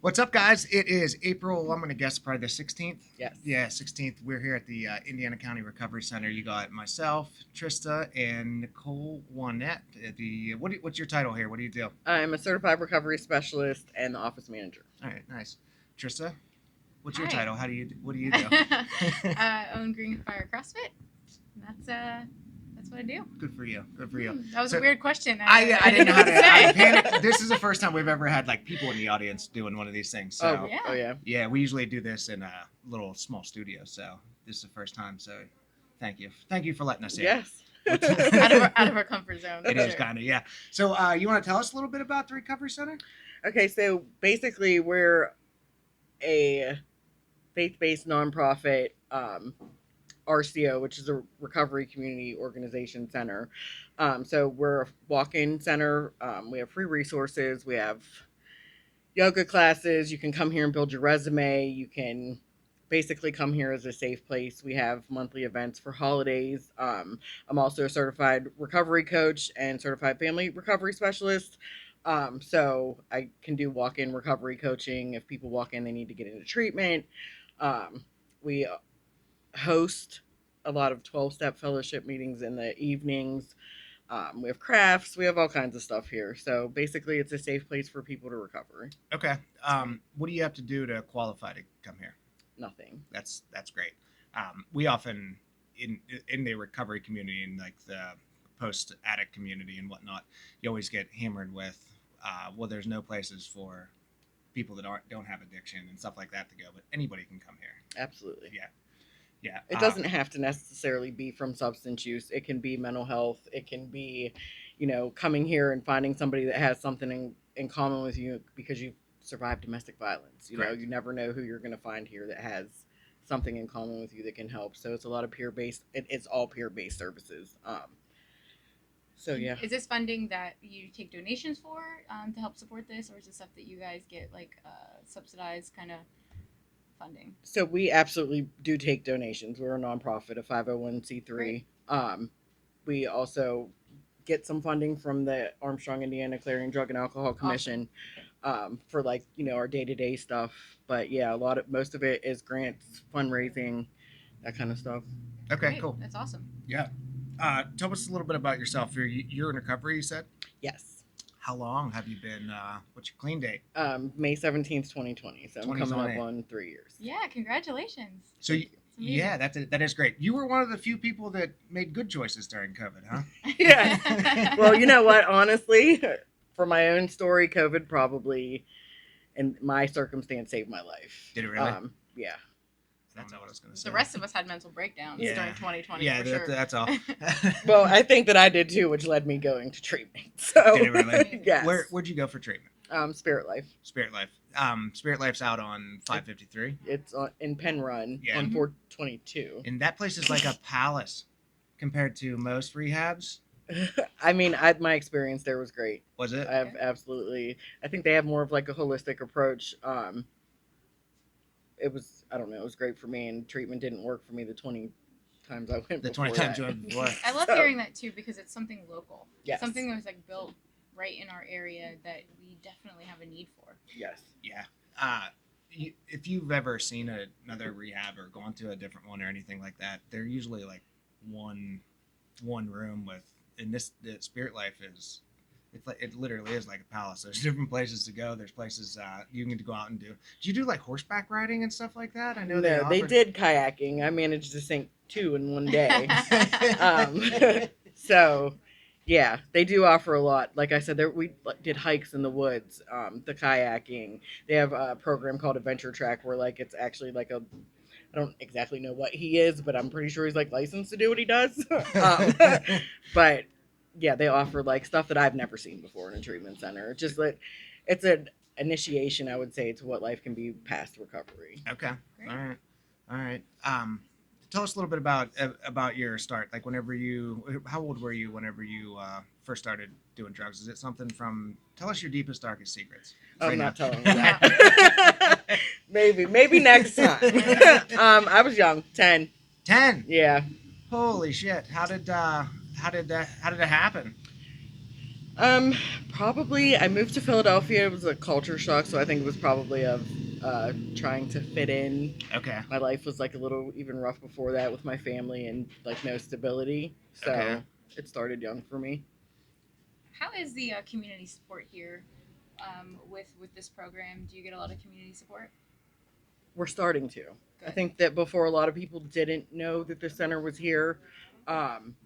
What's up, guys? It is April, I'm going to guess probably the 16th. Yes. Yeah, 16th. We're here at the Indiana County Recovery Center. You got myself, Trista, and Nicole Wannett. What's your title here? What do you do? I'm a certified recovery specialist and the office manager. All right, nice. Trista, what's your Hi. title? What do you do? Own Green Fire CrossFit. That's what I do. Good for you. Good for you. That was So- a weird question. I didn't know how to say. I panicked. This is the first time we've ever had like people in the audience doing one of these things. So Yeah. yeah, we usually do this in a little small studio. So this is the first time. So thank you. Thank you for letting us in. Yes. out of our comfort zone. It for is sure. kind of, yeah. So you want to tell us a little bit about the Recovery Center? Okay, so basically we're a faith-based nonprofit RCO, which is a recovery community organization center. So we're a walk-in center. We have free resources. We have yoga classes. You can come here and build your resume. You can basically come here as a safe place. We have monthly events for holidays. I'm also a certified recovery coach and certified family recovery specialist. So I can do walk-in recovery coaching. If people walk in, they need to get into treatment. We host a lot of 12-step fellowship meetings in the evenings. We have crafts. We have all kinds of stuff here. So basically, it's a safe place for people to recover. Okay. What do you have to do to qualify to come here? Nothing. That's great. We often in the recovery community and like the post addict community and whatnot, you always get hammered with, well, there's no places for people that don't have addiction and stuff like that to go, but anybody can come here. Absolutely. Yeah. It doesn't have to necessarily be from substance use. It can be mental health. It can be, coming here and finding somebody that has something in common with you because you've survived domestic violence. Correct. You never know who you're going to find here that has something in common with you that can help. So it's a lot of peer-based. It's all peer-based services. So yeah. Is this funding that you take donations for to help support this, or is this stuff that you guys get like subsidized kind of funding? So we absolutely do take donations. We're a nonprofit, a 501c3. Great. We also get some funding from the Armstrong, Indiana Clarion Drug and Alcohol Commission for our day-to-day stuff. But yeah, most of it is grants, fundraising, that kind of stuff. Okay, Great. cool. That's awesome. Yeah. Tell us a little bit about yourself. You're in recovery, you said? Yes. How long have you been, what's your clean date? May 17th, 2020. So I'm coming 2020. up on 3 years. Yeah, congratulations. So It's amazing. yeah, that is great. You were one of the few people that made good choices during COVID, huh? Yeah. Well, you know what? Honestly, for my own story, COVID probably, in my circumstance, saved my life. Did it really? Yeah. That's not what I was going to say. The rest of us had mental breakdowns Yeah. during 2020. Yeah, for sure. that's all. Well, I think that I did too, which led me going to treatment. So, Did it really? yes. Where'd you go for treatment? SpiritLife. SpiritLife. SpiritLife's out on 553, It's in Penn Run Yeah. on 422. and that place is like a palace compared to most rehabs. I mean, my experience there was great. Was it? I think they have more of like a holistic approach. It was great for me, and treatment didn't work for me the 20 times I went. The 20 before times you that. went before. I love So- hearing that too because it's something local. Yes. Something that was like built right in our area that we definitely have a need for. Yes. Yeah. If you've ever seen another rehab or gone to a different one or anything like that, they're usually like one room with. And the SpiritLife is. It's like it literally is like a palace. There's different places to go. There's places you can go out and do. Do you do like horseback riding and stuff like that? I know They offer- did kayaking. I managed to sink 2 in one day. So, yeah, they do offer a lot. Like I said, we did hikes in the woods, the kayaking. They have a program called Adventure Track where like it's actually like I don't exactly know what he is, but I'm pretty sure he's like licensed to do what he does. But yeah, they offer like stuff that I've never seen before in a treatment center. It's just like it's an initiation, I would say, to what life can be past recovery. Okay. Great. All right. Tell us a little bit about your start. Like how old were you whenever you first started doing drugs? Is it something from? Tell us your deepest, darkest secrets. I'm Right not now. telling you that. maybe next time. I was young, 10. 10. Yeah. Holy shit! How did that happen? Probably I moved to Philadelphia. It was a culture shock, so I think it was probably of trying to fit in. Okay. My life was like a little even rough before that with my family and like no stability. So Okay. it started young for me. How is the community support here with this program? Do you get a lot of community support? We're starting to. I Good. think that before a lot of people didn't know that the center was here. Um,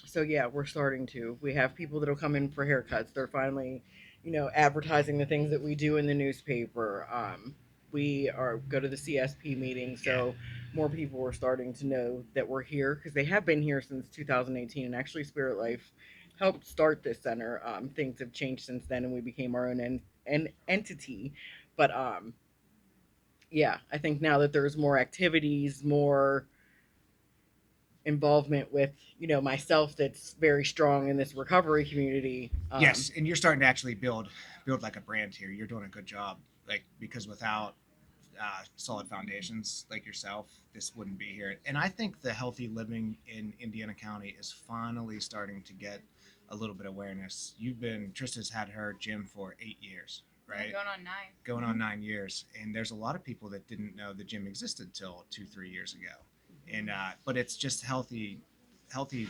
so yeah, we're starting to. We have people that'll come in for haircuts. They're finally, advertising the things that we do in the newspaper. We are go to the CSP meeting, so more people are starting to know that we're here because they have been here since 2018, and actually SpiritLife helped start this center. Things have changed since then, and we became our own entity. But yeah, I think now that there's more activities, more involvement with myself that's very strong in this recovery community. Yes, and you're starting to actually build like a brand here. You're doing a good job, like because without solid foundations like yourself, this wouldn't be here. And I think the healthy living in Indiana County is finally starting to get a little bit of awareness. Trista's had her gym for 8 years, right? Going on 9. Going on 9 years, and there's a lot of people that didn't know the gym existed till 2-3 years ago. And but it's just healthy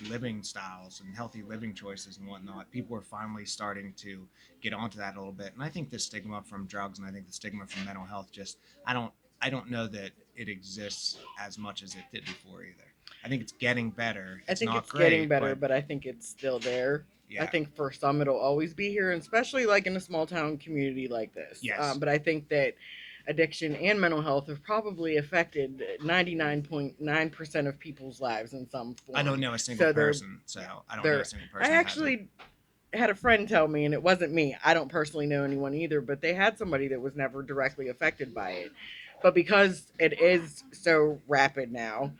living styles and healthy living choices and whatnot. People are finally starting to get onto that a little bit, and I think the stigma from drugs and I think the stigma from mental health just I don't know that it exists as much as it did before either. I think it's getting better. I think not it's great, getting better, but I think it's still there. yeah. I think for some it'll always be here, and especially like in a small town community like this. Yes. But I think that addiction and mental health have probably affected 99.9% of people's lives in some form. I don't know a single So person, so I don't know a single person. I actually had a friend tell me, and it wasn't me. I don't personally know anyone either, but they had somebody that was never directly affected by it. But because it is so rapid now,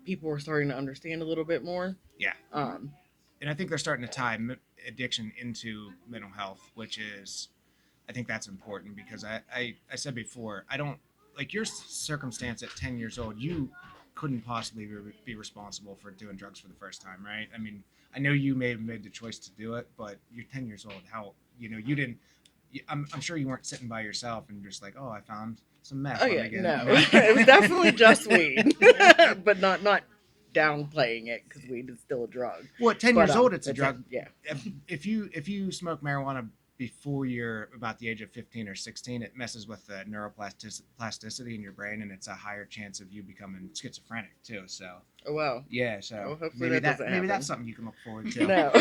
people are starting to understand a little bit more. Yeah. Um, And I think they're starting to tie addiction into mental health, which is, I think that's important because I said before, I don't like your circumstance at 10 years old. You couldn't possibly be responsible for doing drugs for the first time, right? I mean, I know you may have made the choice to do it, but you're 10 years old. How, you didn't, I'm sure you weren't sitting by yourself and just like, oh, I found some meth. oh yeah, no, it was definitely just weed, but not downplaying it because weed is still a drug. Well, at 10 But, years old, it's a it's drug. yeah. If you smoke marijuana before you're about the age of 15 or 16, it messes with the neuroplasticity in your brain, and it's a higher chance of you becoming schizophrenic too. So, Oh wow. yeah. So Well, hopefully maybe that doesn't maybe happen. that's something you can look forward to. No.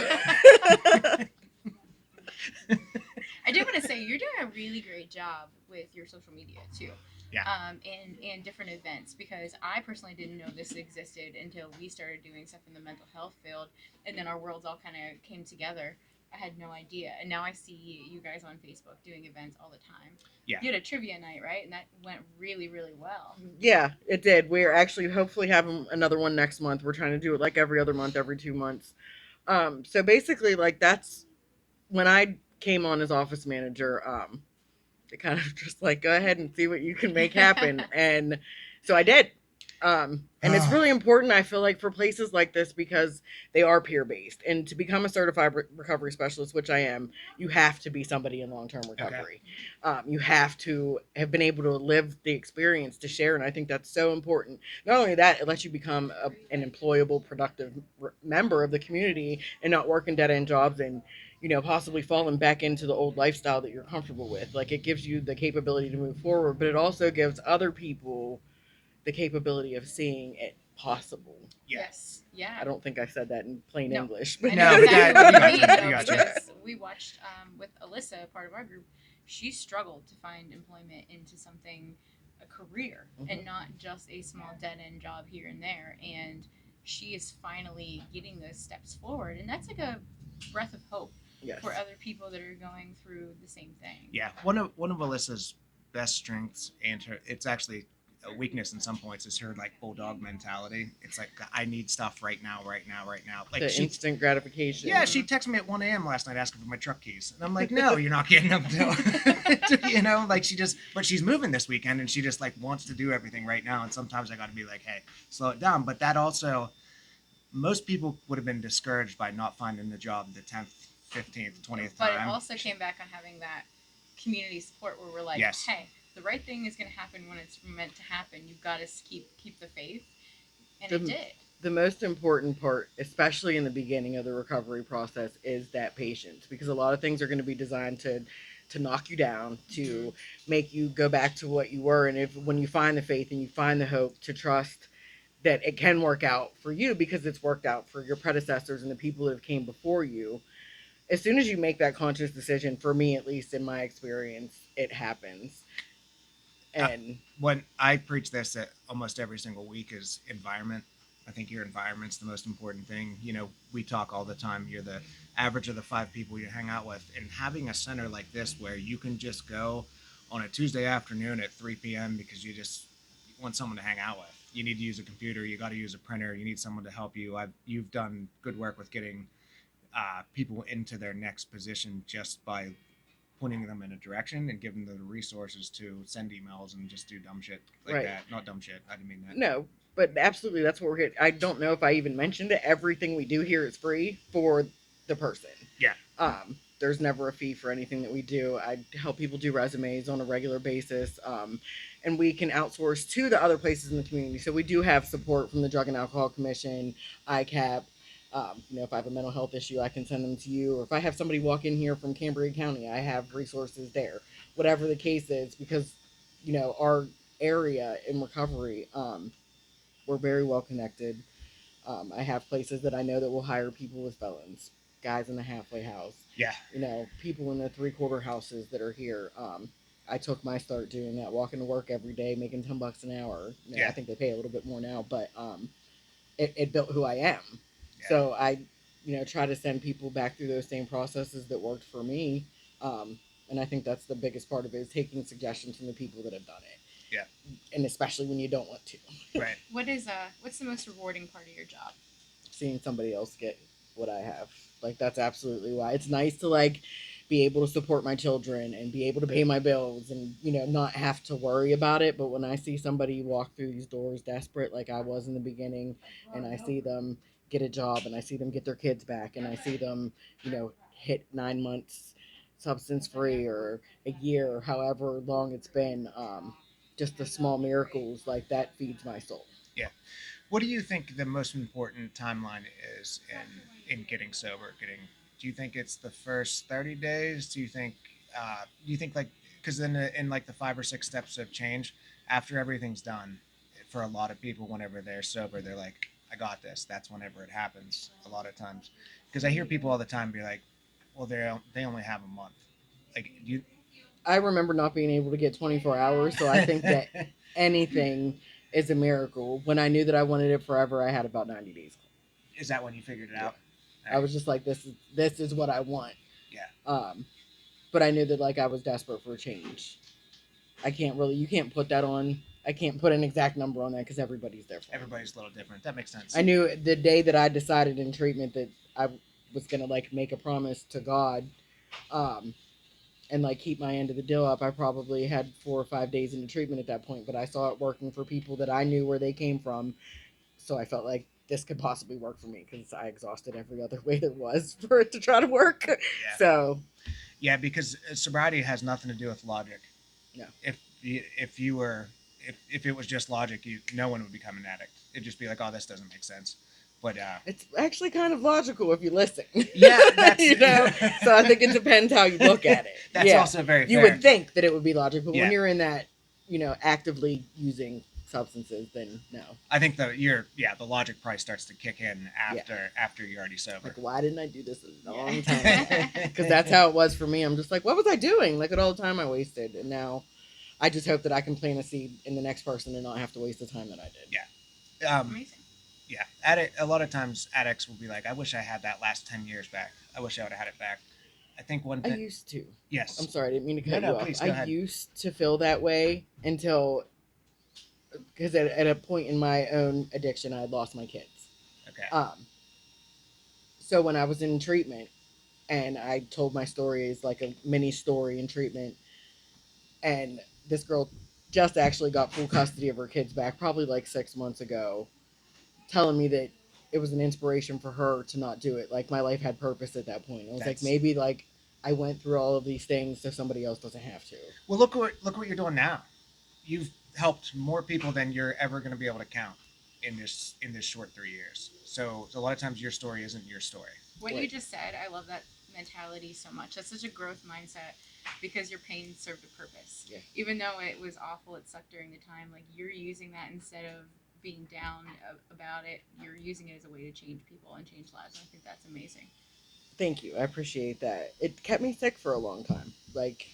I do want to say you're doing a really great job with your social media too. Yeah. And different events, because I personally didn't know this existed until we started doing stuff in the mental health field, and then our worlds all kind of came together. I had no idea, and now I see you guys on Facebook doing events all the time. Yeah. You had a trivia night, right? And that went really, really well. Yeah, it did. We're actually hopefully having another one next month. We're trying to do it like every other month, every 2 months. So basically, like that's when I came on as office manager. It kind of just like go ahead and see what you can make happen, and so I did. And it's really important, I feel like, for places like this because they are peer-based. And to become a certified recovery specialist, which I am, you have to be somebody in long-term recovery. You have to have been able to live the experience to share, and I think that's so important. Not only that, it lets you become an employable, productive member of the community and not working dead-end jobs and possibly falling back into the old lifestyle that you're comfortable with. Like, it gives you the capability to move forward, but it also gives other people the capability of seeing it possible. Yes. Yeah. I don't think I said that in plain No. English. I But know No, exactly but what you mean, though, you gotcha. because we watched with Alyssa, part of our group. She struggled to find employment into something, a career, and not just a small dead end job here and there. And she is finally getting those steps forward, and that's like a breath of hope yes. for other people that are going through the same thing. Yeah. One of Alyssa's best strengths, and it's actually a weakness in some points, is her like bulldog mentality. It's like, I need stuff right now. Like The instant gratification. Yeah, she texted me at 1 a.m. last night asking for my truck keys. And I'm like, no, you're not getting them till, like but she's moving this weekend and she just like wants to do everything right now. And sometimes I got to be like, hey, slow it down. But that also, most people would have been discouraged by not finding the job the 10th, 15th, 20th But time. it also came back on having that community support where we're like, Yes. hey, the right thing is going to happen when it's meant to happen. You've got to keep the faith, and it did. The most important part, especially in the beginning of the recovery process, is that patience, because a lot of things are going to be designed to knock you down, to make you go back to what you were. And if when you find the faith and you find the hope, to trust that it can work out for you because it's worked out for your predecessors and the people that have came before you. As soon as you make that conscious decision, for me at least in my experience, it happens. And when I preach this at almost every single week is environment. I think your environment's the most important thing. You know, we talk all the time. You're the average of the 5 people you hang out with, and having a center like this where you can just go on a Tuesday afternoon at 3 p.m. because you just want someone to hang out with. You need to use a computer. You got to use a printer. You need someone to help you. You've done good work with getting people into their next position just by pointing them in a direction and giving them the resources to send emails and just do dumb shit like that. Not dumb shit. I didn't mean that. No, but absolutely, that's what we're getting. I don't know if I even mentioned it. Everything we do here is free for the person. Yeah. There's never a fee for anything that we do. I help people do resumes on a regular basis. And we can outsource to the other places in the community. So we do have support from the Drug and Alcohol Commission, ICAP. If I have a mental health issue, I can send them to you. Or if I have somebody walk in here from Cambria County, I have resources there. Whatever the case is, because, our area in recovery, we're very well connected. I have places that I know that will hire people with felons, guys in the halfway house. Yeah. People in the 3/4 houses that are here. I took my start doing that, walking to work every day, making $10 an hour. I think they pay a little bit more now, but it built who I am. Yeah. So I, try to send people back through those same processes that worked for me. And I think that's the biggest part of it, is taking suggestions from the people that have done it. Yeah. And especially when you don't want to. Right. What's the most rewarding part of your job? Seeing somebody else get what I have. That's absolutely why. It's nice to be able to support my children and be able to pay my bills and, not have to worry about it. But when I see somebody walk through these doors desperate like I was in the beginning, and I see them get a job and I see them get their kids back and I see them, hit 9 months substance free or a year or however long it's been, just the small miracles like that feeds my soul. Yeah. What do you think the most important timeline is in getting sober? Do you think it's the first 30 days? Do you think because in the 5 or 6 steps of change, after everything's done, for a lot of people, whenever they're sober, they're like, I got this. That's whenever it happens a lot of times. Because I hear people all the time be like, well, they only have a month. I remember not being able to get 24 hours, so I think that anything is a miracle. When I knew that I wanted it forever, I had about 90 days. Is that when you figured it out? I was just like, this is what I want. Yeah. But I knew that I was desperate for a change. You can't put that on. I can't put an exact number on that because everybody's different. Everybody's a little different. That makes sense. I knew the day that I decided in treatment that I was going to make a promise to God, and keep my end of the deal up. I probably had 4 or 5 days into treatment at that point, but I saw it working for people that I knew where they came from. So I felt like this could possibly work for me because I exhausted every other way there was for it to try to work. Yeah. So. Yeah, because sobriety has nothing to do with logic. No. If it was just logic, no one would become an addict. It'd just be like, oh, this doesn't make sense. But it's actually kind of logical if you listen. Yeah, that's So I think it depends how you look at it. That's also very fair. You would think that it would be logical, but when you're in that, actively using substances, then no. I think the logic probably starts to kick in after you're already sober. Why didn't I do this a long time ago? Because that's how it was for me. I'm just like, what was I doing? Look at all the time I wasted, and now I just hope that I can plant a seed in the next person and not have to waste the time that I did. Yeah. Amazing. Yeah, a lot of times addicts will be like, I wish I had that last 10 years back. I wish I would have had it back. I think I used to. Yes. I'm sorry, I didn't mean to cut you off. Please, go ahead. Used to feel that way because at a point in my own addiction, I had lost my kids. Okay. So when I was in treatment, and I told my story as a mini story in treatment, and this girl just actually got full custody of her kids back, probably 6 months ago, telling me that it was an inspiration for her to not do it. Like my life had purpose at that point. It was like maybe like I went through all of these things so somebody else doesn't have to. Well, look what you're doing now. You've helped more people than you're ever going to be able to count in this short 3 years. So a lot of times your story isn't your story. What Right. you just said, I love that mentality so much. That's such a growth mindset because your pain served a purpose. Yeah. Even though it was awful, it sucked during the time, like you're using that instead of being down about it, you're using it as a way to change people and change lives. And I think that's amazing. Thank you. I appreciate that. It kept me sick for a long time. Like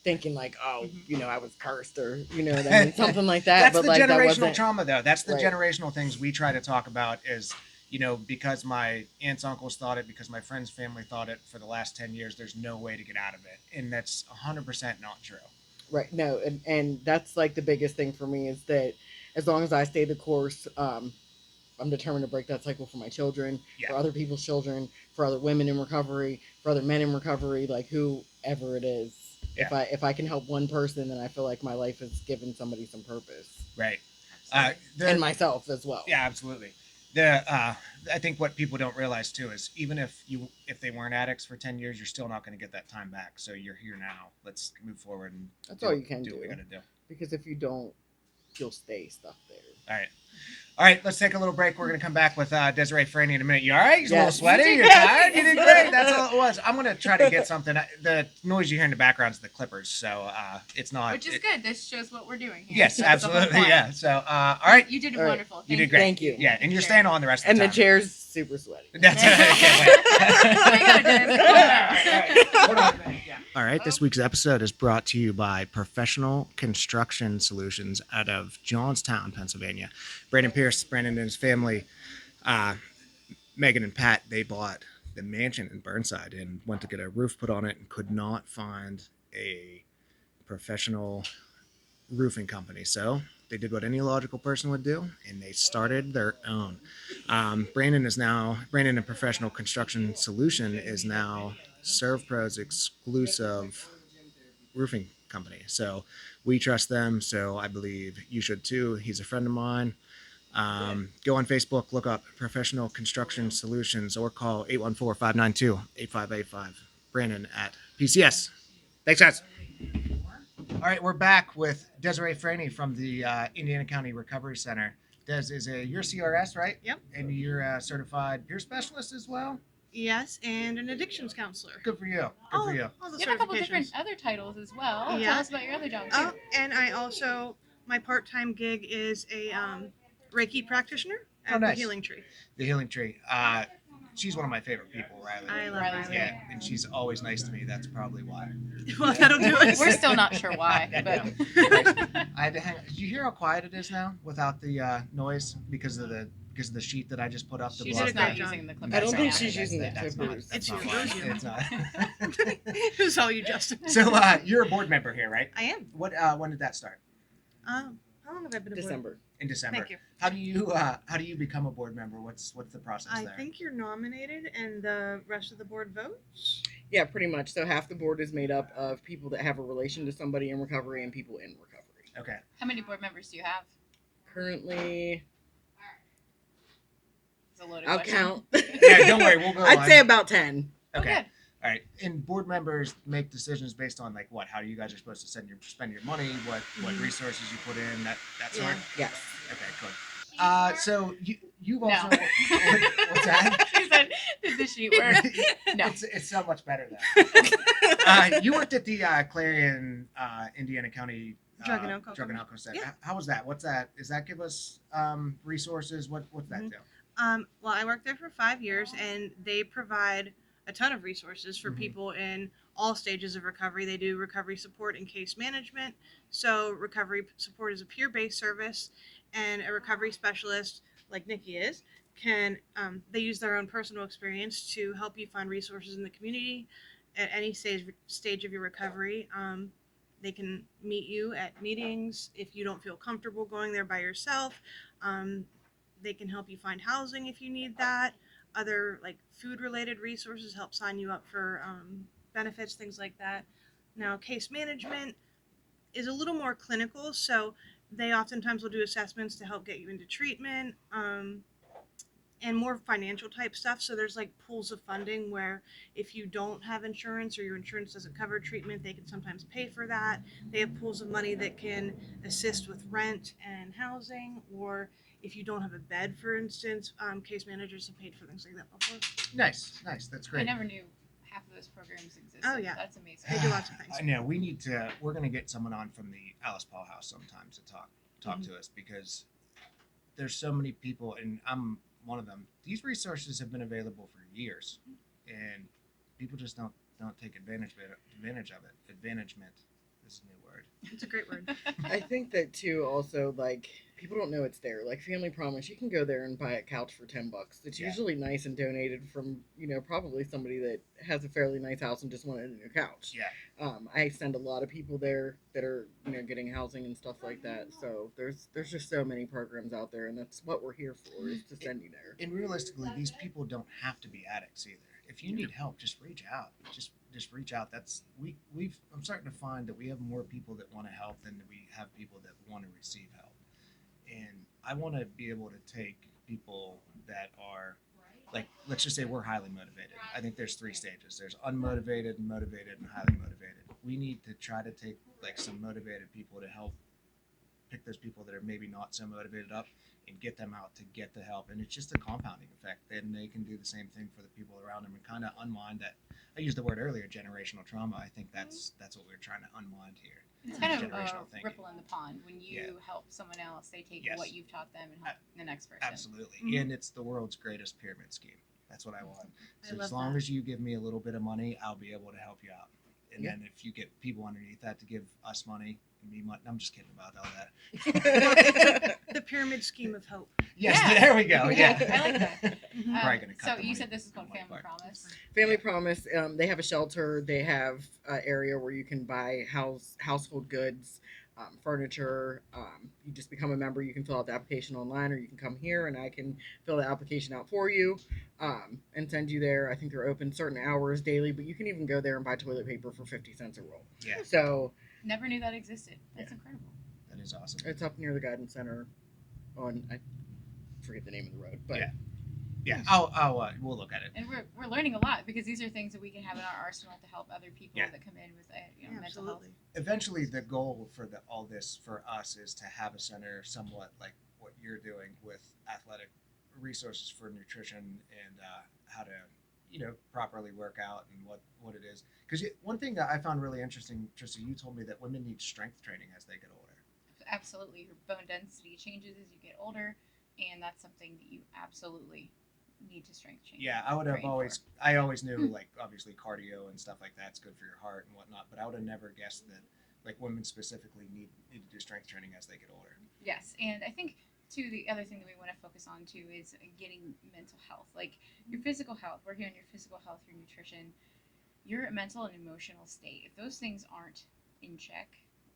thinking like, oh, you know, I was cursed or you know what I mean, something like that. That's but the like that generational wasn't trauma, though. That's the Right. generational things we try to talk about. Is because my aunts, uncles thought it, because my friend's family thought it for the last 10 years. There's no way to get out of it, and that's 100% not true. Right. No, and that's like the biggest thing for me is that as long as I stay the course, I'm determined to break that cycle for my children, for other people's children, for other women in recovery, for other men in recovery, like whoever it is. Yeah. If I can help one person, then I feel like my life has given somebody some purpose. Right. And myself as well. Yeah, absolutely. I think what people don't realize too is even if they weren't addicts for 10 years, you're still not going to get that time back. So you're here now. Let's move forward and That's all you can do what we got to do. Because if you don't, you'll stay stuck there. All right, let's take a little break. We're going to come back with Desiree Franey in a minute. You all right? You're a little Yes. sweaty? You're tired? You did great. That's all it was. I'm going to try to get something. The noise you hear in the background is the clippers, so it's not. Which is good. This shows what we're doing here. Yes, That's the whole absolutely. point. Yeah. So, all right. You did All right. wonderful. You did great. Thank you. Yeah, and you're Sure. staying on the rest of And the the time. chair's super sweaty. That's I can't wait. Oh my God, Dennis. All right, this week's episode is brought to you by Professional Construction Solutions out of Johnstown, Pennsylvania. Brandon and his family, Megan and Pat, they bought the mansion in Burnside and went to get a roof put on it and could not find a professional roofing company. So they did what any logical person would do, and they started their own. Brandon and Professional Construction Solution is now Servpro's exclusive roofing company. So we trust them. So I believe you should too. He's a friend of mine. Go on Facebook, look up Professional Construction Solutions, or call 814-592-8585. Brandon at PCS. Thanks, guys. All right, we're back with Desiree Franey from the Indiana County Recovery Center. Des, you're CRS, right? Yep. And you're a certified peer specialist as well? Yes, and an addictions counselor. Good for you. Good for you. All the You have a couple different certifications. other titles as well. Yeah. Tell us about your other job too. Oh, and I also, my part-time gig is a Reiki practitioner at nice. the Healing Tree. The Healing Tree. She's one of my fafavorite people, Riley. I love Riley's Riley. Yeah, and she's always nice to me. That's probably why. Well, that'll do it. We're still not sure why, but I had to hang. Did you hear how quiet it is now without the noise because of the sheet that I just put up? To she's block just did a not great job. using the clip. I don't That's think not- she's using that's- the that's not- clippers. that's It's not you, why. it was you. It's not. It was all you, Justin. So you're a board member here, right? I am. What? When did that start? How long have I been a board? December. In December. Thank you. How do you become a board member? What's the process I there? think you're nominated, and the rest of the board votes. Yeah, pretty much. So half the board is made up of people that have a relation to somebody in recovery and people in recovery. Okay. how many board members do you have? Currently, It's a loaded I'll question. count. Yeah, don't worry, we'll go I'd on. say about 10. Okay. Good. All right. And board members make decisions based on like what? How you guys are supposed to spend your money? What resources you put in? That sort. Yeah. Yes. Okay. Good. So you've also No. what's that? She said, "Did the sheet work?" No. It's so much better though. You worked at the Clarion, Indiana County Drug and Alcohol Drug and Alcohol Center. Yeah. How was that? What's that? Does that give us resources? What's that do? Well, I worked there for 5 years, and they provide a ton of resources for Mhm. people in all stages of recovery. They do recovery support and case management. So recovery support is a peer-based service, and a recovery specialist, like Nikki is, can they use their own personal experience to help you find resources in the community at any stage of your recovery. They can meet you at meetings if you don't feel comfortable going there by yourself. They can help you find housing if you need that. Other like food related resources, help sign you up for benefits, things like that. Now, case management is a little more clinical, so they oftentimes will do assessments to help get you into treatment. and more financial type stuff. So there's like pools of funding where if you don't have insurance or your insurance doesn't cover treatment, they can sometimes pay for that. They have pools of money that can assist with rent and housing, or if you don't have a bed, for instance, case managers have paid for things like that before. Nice. That's I great. never knew half of those programs existed. Oh, yeah. That's amazing. They do lots of things. I know we're going to get someone on from the Alice Paul House sometimes to talk Mm-hmm. to us, because there's so many people, and I'm one of them. These resources have been available for years, and people just don't take advantage of it. Advantagement is a new word. It's a great word. I think that too. Also, like people don't know it's there. Like Family Promise, you can go there and buy a couch for $10. It's Yeah. usually nice and donated from probably somebody that has a fairly nice house and just wanted a new couch. Yeah. I send a lot of people there that are getting housing and stuff like that. So there's just so many programs out there, and that's what we're here for, is to send you there. And realistically, these people don't have to be addicts either. If you need help, just reach out. Just reach out. That's I'm starting to find that we have more people that want to help than we have people that want to receive help. And I want to be able to take people that are, like, let's just say we're highly motivated. I think there's 3 stages. There's unmotivated, motivated, and highly motivated. We need to try to take like some motivated people to help pick those people that are maybe not so motivated up and get them out to get the help. And it's just a compounding effect. Then they can do the same thing for the people around them and kind of unwind that. I used the word earlier, generational trauma. I think that's what we're trying to unwind here. It's kind of a Generational thinking. ripple in the pond. When you help someone else, they take Yes. what you've taught them and help the next person. Absolutely. Mhm. And it's the world's greatest pyramid scheme. That's what I want. So I love as long that. as you give me a little bit of money, I'll be able to help you out. And Yeah. then if you get people underneath that to give us money and me money, I'm just kidding about all that. The pyramid scheme of hope. Yes, Yeah. there we go. Yeah, Yeah, I like that. Mhm. Probably gonna cut So the you money said this is called from my Family part. Promise. Family Promise. They have a shelter. They have an area where you can buy household goods, furniture. You just become a member. You can fill out the application online, or you can come here and I can fill the application out for you and send you there. I think they're open certain hours daily, but you can even go there and buy toilet paper for 50 cents a roll. Yeah, So Never knew that existed. That's incredible. that is awesome. it's up near the guidance center on, I forget the name of the road, but Yeah, we'll look at it. And we're learning a lot, because these are things that we can have in our arsenal to help other people Yeah. that come in with Yeah, mental health. absolutely. Eventually, the goal for all this for us is to have a center somewhat like what you're doing with athletic resources for nutrition and how to properly work out and what it is. Because one thing that I found really interesting, Trista, you told me that women need strength training as they get older. Absolutely, your bone density changes as you get older, and that's something that you absolutely need to strength change. Yeah, I would have train always for. I always knew like obviously cardio and stuff like that's good for your heart and whatnot, but I would have never guessed that like women specifically need to do strength training as they get older. Yes, and I think too the other thing that we want to focus on too is getting mental health, like your physical health. We're here on your physical health, your nutrition, your mental and emotional state. If those things aren't in check,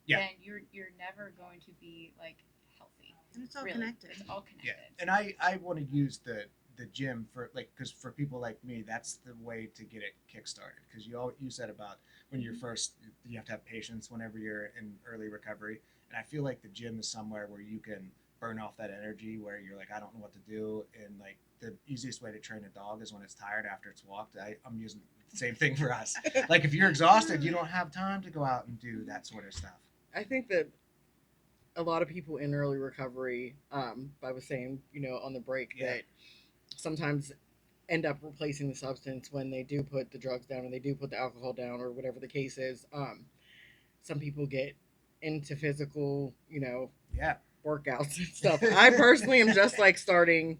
Yeah. then you're never going to be like healthy. And it's all Really. connected. It's all connected. Yeah, and I want to use the gym for like because for people like me that's the way to get it kick-started, because you said about when you're first you have to have patience whenever you're in early recovery, and I feel like the gym is somewhere where you can burn off that energy where you're like I don't know what to do, and like the easiest way to train a dog is when it's tired after it's walked. I'm using the same thing for us. Like if you're exhausted you don't have time to go out and do that sort of stuff. I think that a lot of people in early recovery, I was saying, on the break, Yeah. that sometimes end up replacing the substance when they do put the drugs down and they do put the alcohol down or whatever the case is. Some people get into physical, Yeah. workouts and stuff. I personally am just like starting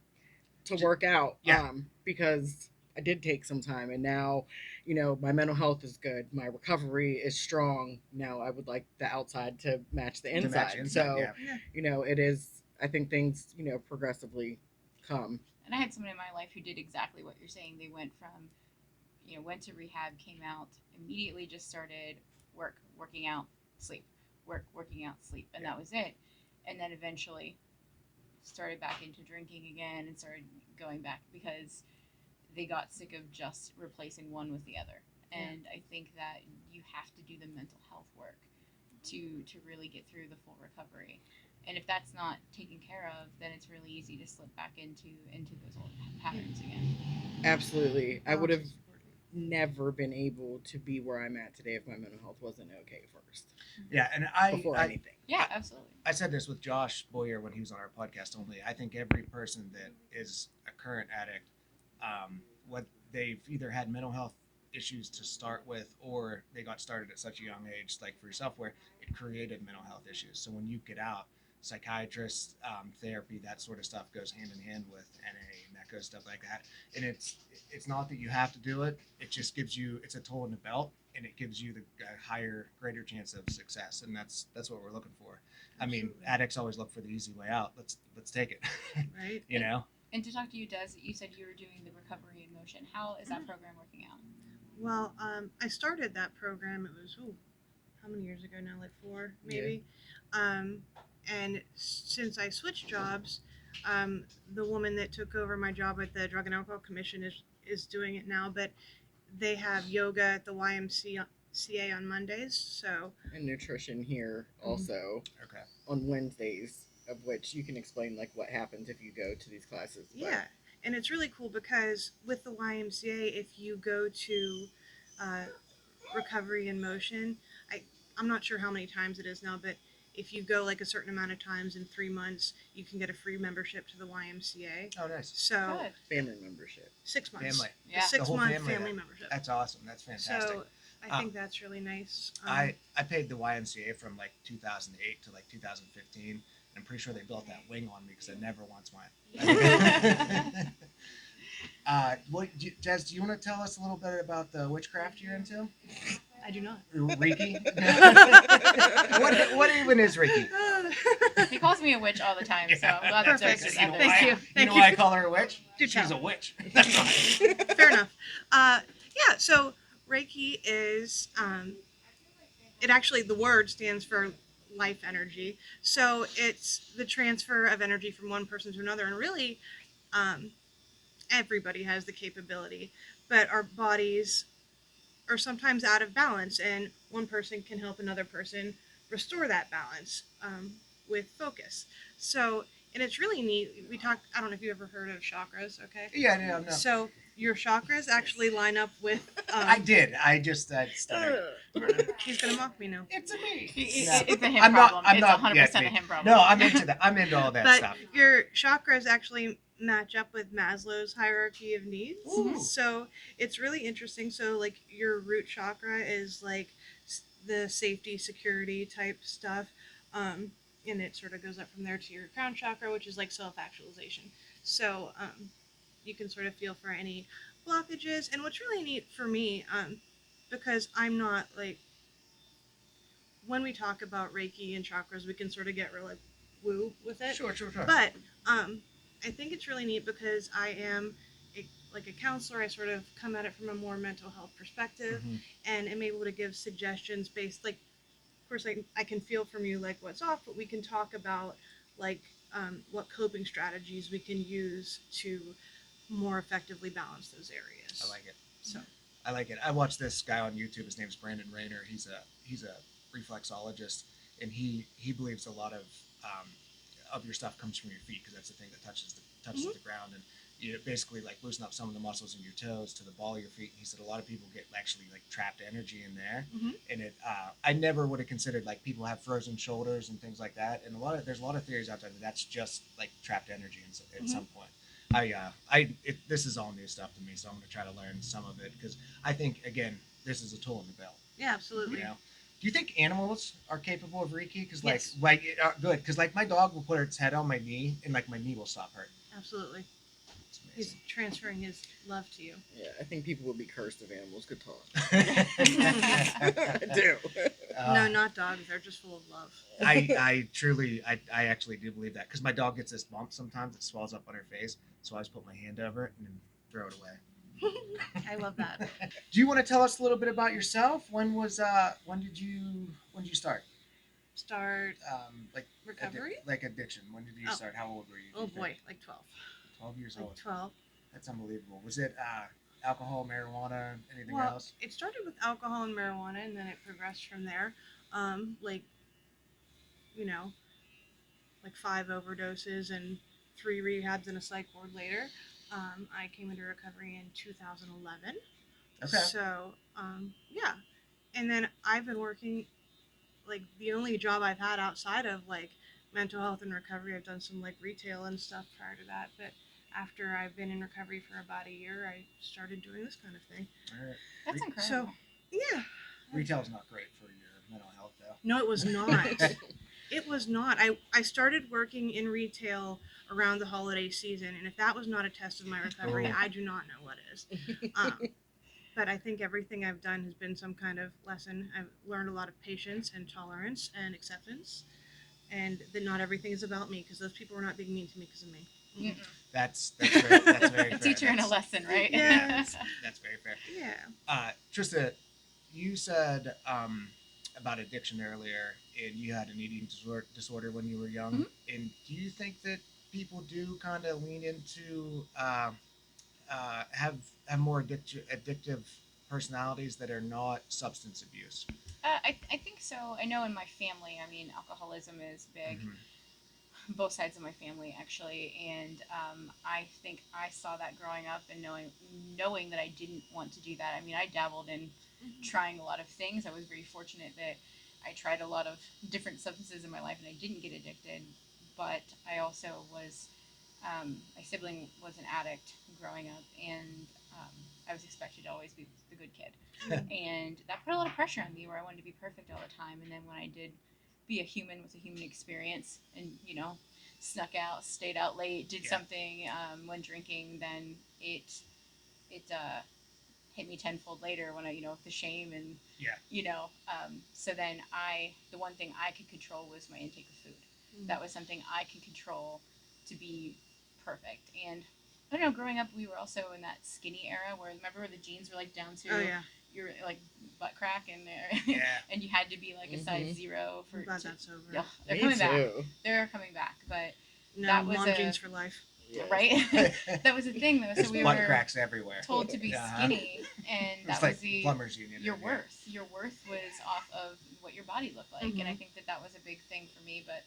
to work out Yeah. because I did take some time, and now, my mental health is good. My recovery is strong. Now I would like the outside to match the To inside. match inside, So, yeah. it is, I think things, progressively come. And I had someone in my life who did exactly what you're saying. They went from, went to rehab, came out, immediately just started working out, sleep, working out, sleep, and that was it. And then eventually started back into drinking again and started going back because they got sick of just replacing one with the other. And I think that you have to do the mental health work to really get through the full recovery. And if that's not taken care of, then it's really easy to slip back into those old patterns again. Absolutely. I would have never been able to be where I'm at today if my mental health wasn't okay first. Yeah, and Before anything. Yeah, absolutely. I said this with Josh Boyer when he was on our podcast only. I think every person that is a current addict, what they've either had mental health issues to start with, or they got started at such a young age, like for yourself, where it created mental health issues. So when you get out, psychiatrists, therapy, that sort of stuff goes hand in hand with NA and that goes stuff like that. And it's not that you have to do it. It just gives you, it's a tool in the belt, and it gives you the greater chance of success. And that's what we're looking for. I mean, Absolutely. addicts always look for the easy way out. Let's take it. Right. You know? And to talk to you, Des, you said you were doing the recovery in motion. How is that program working out? Well, I started that program. It was how many years ago now? Like 4, maybe. And since I switched jobs, the woman that took over my job at the Drug and Alcohol Commission is doing it now. But they have yoga at the YMCA on Mondays. So And nutrition here also Okay. on Wednesdays, of which you can explain like what happens if you go to these classes. But yeah, and it's really cool because with the YMCA, if you go to Recovery in Motion, I'm not sure how many times it is now, but if you go like a certain amount of times in 3 months, you can get a free membership to the YMCA. Oh, nice. So Good. family membership. 6 months. Family. Yeah. A The whole 6-month family family then. membership. That's awesome. That's fantastic. So I think that's really nice. I paid the YMCA from like 2008 to like 2015. I'm pretty sure they built that wing on me because I never once went. Des, do you want to tell us a little bit about the witchcraft you're into? I do not. Reiki? what even is Reiki? He calls me a witch all the time, so I'm glad that Perfect. there's this Thank evidence. you. You Thank know you. why I call her a witch? Do She's tell. a witch. That's why. Fair enough. Yeah, so Reiki is, it actually, the word stands for life energy. So it's the transfer of energy from one person to another. And really, everybody has the capability, but our bodies are sometimes out of balance, and one person can help another person restore that balance with focus. So, and it's really neat. I don't know if you ever heard of chakras, okay? Yeah, no. So your chakras actually line up with. I did. I stuttered. He's gonna mock me now. It's a me. It's a him I'm not- problem. I'm It's not- 100% yeah, it's a me. him problem. No, I'm into that. I'm into all that But stuff. your chakras actually match up with Maslow's hierarchy of needs. Ooh. So it's really interesting. So like your root chakra is like the safety, security type stuff. And it sort of goes up from there to your crown chakra, which is like self-actualization. So you can sort of feel for any blockages. And what's really neat for me, because I'm not like, when we talk about Reiki and chakras, we can sort of get real like woo with it. Sure. But I think it's really neat because I am like a counselor. I sort of come at it from a more mental health perspective, Mhm. and am able to give suggestions based, like, of course, I can feel from you like what's off, but we can talk about like what coping strategies we can use to more effectively balance those areas. I like it. So I like it. I watched this guy on YouTube. His name's Brandon Rayner. He's a reflexologist, and he believes a lot of your stuff comes from your feet because that's the thing that touches the ground, and you basically like loosen up some of the muscles in your toes to the ball of your feet. And he said a lot of people get actually like trapped energy in there, and it I never would have considered like people have frozen shoulders and things like that, and there's a lot of theories out there that's just like trapped energy at some point. This is all new stuff to me, so I'm going to try to learn some of it because I think again this is a tool in the belt. yeah, absolutely. You know? Do you think animals are capable of Reiki? Because Yes. good. Because like my dog will put its head on my knee, and like my knee will stop hurting. Absolutely. It's He's amazing. transferring his love to you. Yeah, I think people would be cursed if animals could talk. I I do. No, not dogs. They're just full of love. I truly, I actually do believe that because my dog gets this bump sometimes. It swells up on her face, so I always put my hand over it and then throw it away. I love that. Do you want to tell us a little bit about yourself? When did you start? Start Like recovery? like addiction. When did you Oh. start? How old were you? Oh boy, like 12. 12 years Like old. 12. That's unbelievable. Was it alcohol, marijuana, anything Well, else? it started with alcohol and marijuana, and then it progressed from there. Like, you know, like 5 overdoses and 3 rehabs and a psych ward later. I came into recovery in 2011. Okay. So, yeah. And then I've been working, like, the only job I've had outside of, like, mental health and recovery, I've done some, like, retail and stuff prior to that. But after I've been in recovery for about a year, I started doing this kind of thing. All right. That's Re- incredible. So, yeah. Retail's not great for your mental health, though. No, it was not. It was not. I started working in retail around the holiday season, and if that was not a test of my recovery, Oh. I do not know what is. But I think everything I've done has been some kind of lesson. I've learned a lot of patience and tolerance and acceptance, and that not everything is about me, because those people were not being mean to me because of me. Mm-mm. That's very A fair. teacher and a lesson, right? Yes. That's very fair. Yeah. Trista, you said about addiction earlier, and you had an eating disorder when you were young. Mhm. And do you think that people do kind of lean into have more addictive personalities that are not substance abuse? I think so. I know in my family, I mean, alcoholism is big. Mhm. Both sides of my family, actually, and I think I saw that growing up and knowing that I didn't want to do that. I mean, I dabbled in trying a lot of things. I was very fortunate that I tried a lot of different substances in my life and I didn't get addicted. But I also was, my sibling was an addict growing up, and I was expected to always be the good kid. And that put a lot of pressure on me where I wanted to be perfect all the time. And then when I did be a human with a human experience and, snuck out, stayed out late, did something when drinking, then it hit me tenfold later when I, the shame and, so then the one thing I could control was my intake of food. That was something I could control to be perfect. And I don't know, growing up, we were also in that skinny era where, remember where the jeans were like down to your like butt crack in there, and you had to be like a size 0 for. I'm glad that's over. Yeah, they're Me coming back. too. They're coming back, but No, that was mom jeans for life. Yes. right. That was the thing though. There's So we butt were cracks everywhere. told to be skinny, and It's that like was the plumbers union. your in here. worth. Your worth was off of what your body looked like, and I think that was a big thing for me. But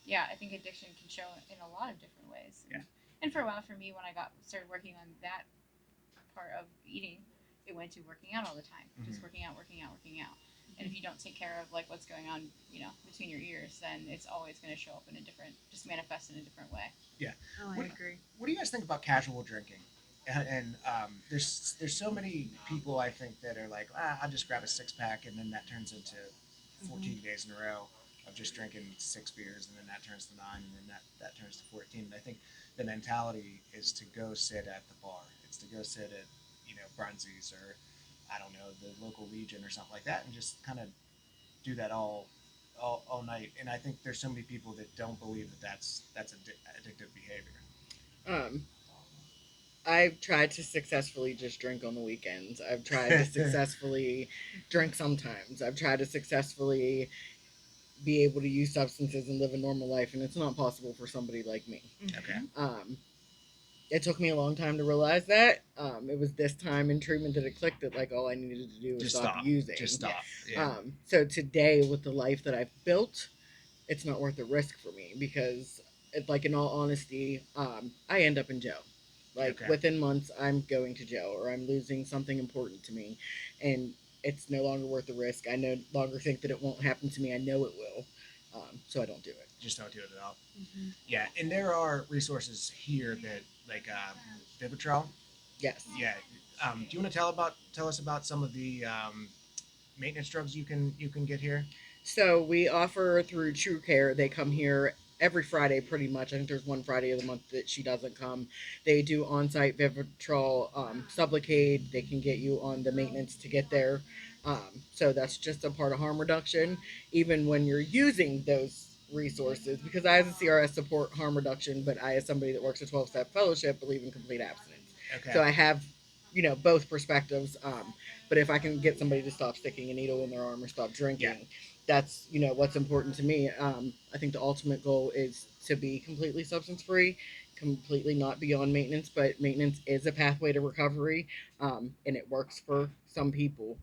yeah, I think addiction can show in a lot of different ways. Yeah. And for a while, for me, when I started working on that part of eating, it went to working out all the time, just working out. And if you don't take care of like what's going on, between your ears, then it's always going to show up in a different, just manifest in a different way. Yeah. Oh, I agree. What do you guys think about casual drinking? And there's so many people I think that are like, I'll just grab a 6-pack, and then that turns into 14 days in a row of just drinking 6 beers, and then that turns to 9, and then that turns to 14. And I think the mentality is to go sit at the bar. It's to go sit at Brunzies or I don't know, the local Legion or something like that, and just kind of do that all night. And I think there's so many people that don't believe that that's addictive behavior. I've tried to successfully just drink on the weekends. I've tried to successfully drink sometimes. I've tried to successfully be able to use substances and live a normal life, and it's not possible for somebody like me. Okay. It took me a long time to realize that. It was this time in treatment that it clicked that like all I needed to do was Just stop using. Just stop. Yeah. So today, with the life that I've built, it's not worth the risk for me because, like in all honesty, I end up in jail. Like within months, I'm going to jail or I'm losing something important to me, and it's no longer worth the risk. I no longer think that it won't happen to me. I know it will, so I don't do it. Just don't do it at all. Yeah, and there are resources here that like Vivitrol. Yes. Yeah. Do you want to tell us about some of the maintenance drugs you can get here? So we offer through True Care. They come here every Friday pretty much. I think there's one Friday of the month that she doesn't come. They do on-site Vivitrol, Sublocade. They can get you on the maintenance to get there. So that's just a part of harm reduction. Even when you're using those resources, because I as a CRS support harm reduction, but I as somebody that works a 12-step fellowship believe in complete abstinence. Okay. So I have, both perspectives. But if I can get somebody to stop sticking a needle in their arm or stop drinking, that's, what's important to me. I think the ultimate goal is to be completely substance free, completely not be on maintenance, but maintenance is a pathway to recovery. And it works for some people.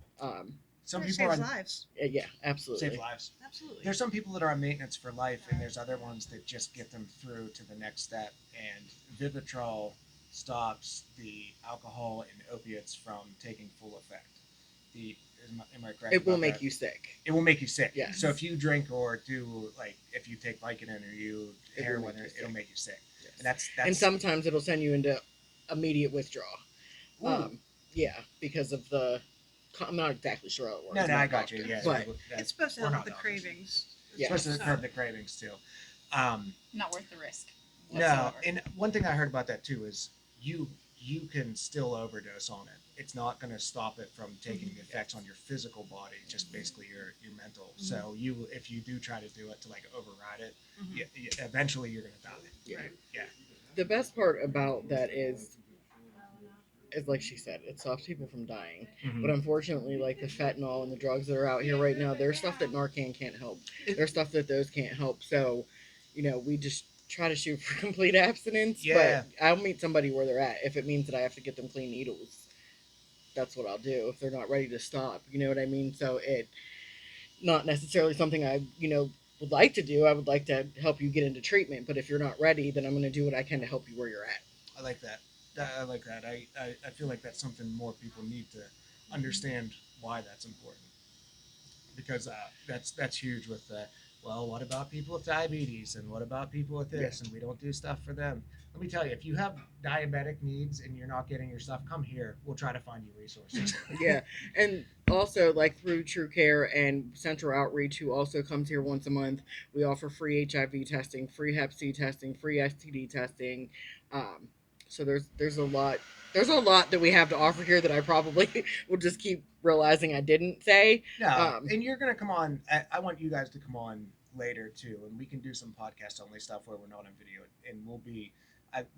some It people are saves on lives. Yeah, absolutely. save lives. Absolutely. There's some people that are on maintenance for life, and there's other ones that just get them through to the next step. And Vivitrol stops the alcohol and opiates from taking full effect. Am I correct? It will about make that? you sick. It will make you sick. Yes. So if you drink or do like if you take Vicodin or you It will heroin, make you it'll sick. make you sick. Yes. And that's And sometimes it'll send you into immediate withdrawal. Ooh. Yeah, because of the. I'm not exactly sure how it works. No, I'm I not a got you. doctor, Yeah, but It's supposed to we're help not with the doctors. cravings. Yeah. Supposed to So- curb the cravings too. Not worth the risk. No, whatsoever. and one thing I heard about that too is you can still overdose on it. It's not going to stop it from taking the effects on your physical body, just basically your mental. So if you do try to do it to like override it, eventually you're going to die. Yeah. Right. Yeah. The best part about that is like she said, it stops people from dying. Mhm. But unfortunately, like the fentanyl and the drugs that are out here right now, there's stuff that Narcan can't help. There's stuff that those can't help. So, we just try to shoot for complete abstinence. Yeah. But I'll meet somebody where they're at. If it means that I have to get them clean needles, that's what I'll do. If they're not ready to stop, you know what I mean? So it not necessarily something I, would like to do. I would like to help you get into treatment. But if you're not ready, then I'm going to do what I can to help you where you're at. I like that. I like that. I feel like that's something more people need to understand why that's important. Because that's huge with well, what about people with diabetes and what about people with this and we don't do stuff for them. Let me tell you, if you have diabetic needs and you're not getting your stuff, come here. We'll try to find you resources. Yeah, and also like through True Care and Central Outreach, who also comes here once a month, we offer free HIV testing, free Hep C testing, free STD testing. So there's a lot that we have to offer here that I probably will just keep realizing I didn't say. No, and you're gonna come on. I want you guys to come on later too, and we can do some podcast only stuff where we're not on video, and we'll be.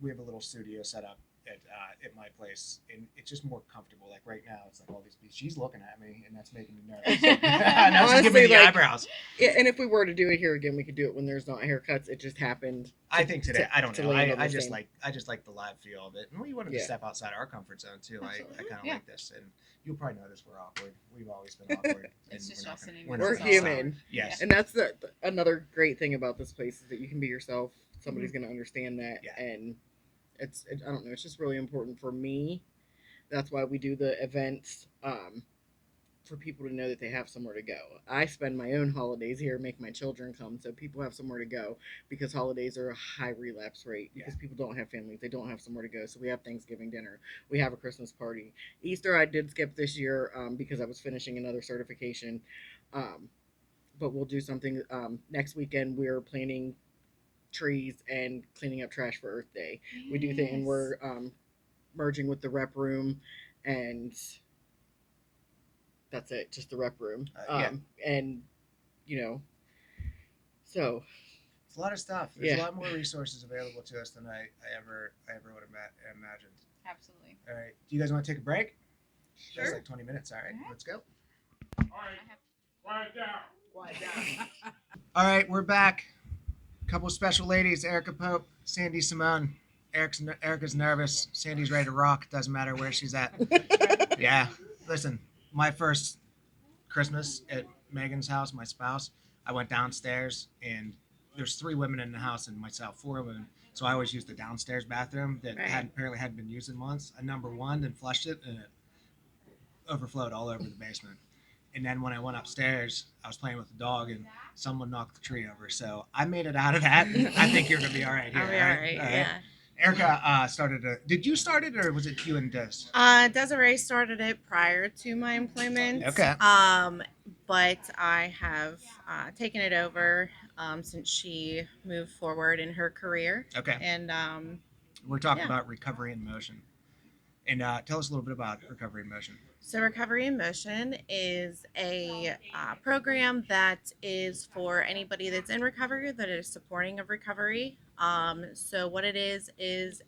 We have a little studio set up at my place, and it's just more comfortable. Like right now, it's like all these people. She's looking at me, and that's making me nervous. Now she's giving me the eyebrows. Yeah, and if we were to do it here again, we could do it when there's not haircuts. It just happened. I think today. I don't know. I just same. like the live feel of it, and we wanted to step outside our comfort zone too. I kind of like this, and you'll probably notice we're awkward. We've always been awkward. It's and just us anymore. We're It's all human. Yes. And that's another great thing about this place is that you can be yourself. Somebody's going to understand that. Yeah. And I don't know, it's just really important for me. That's why we do the events, for people to know that they have somewhere to go. I spend my own holidays here, make my children come, so people have somewhere to go, because holidays are a high relapse rate, because people don't have families, they don't have somewhere to go. So we have Thanksgiving dinner, we have a Christmas party. Easter I did skip this year because I was finishing another certification, but we'll do something next weekend. We're planning trees and cleaning up trash for Earth Day. We do things, and we're merging with the rep room, and that's it, just the rep room. And so it's a lot of stuff. There's a lot more resources available to us than I ever would have imagined. Absolutely. All right, do you guys want to take a break? Sure. That's like 20 minutes. All right, let's go. All right, quiet down. All right, we're back. Couple of special ladies, Erica Pope, Sandy Simeone. Erica's nervous. Sandy's ready to rock. Doesn't matter where she's at. Yeah. Listen, my first Christmas at Megan's house, my spouse, I went downstairs and there's 3 women in the house and myself, 4 women. So I always used the downstairs bathroom that apparently hadn't been used in months. I number 1 and flushed it, and it overflowed all over the basement. And then when I went upstairs, I was playing with the dog, and someone knocked the tree over. So I made it out of that. I think you're gonna be all right here. I'll be all right. Yeah. Erica started it. Did you start it, or was it you and Des? Desiree started it prior to my employment. Okay. But I have taken it over since she moved forward in her career. Okay. And We're talking about Recovery in Motion. And tell us a little bit about Recovery in Motion. so Recovery in Motion is a program that is for anybody that's in recovery, that is supporting of recovery. So what it is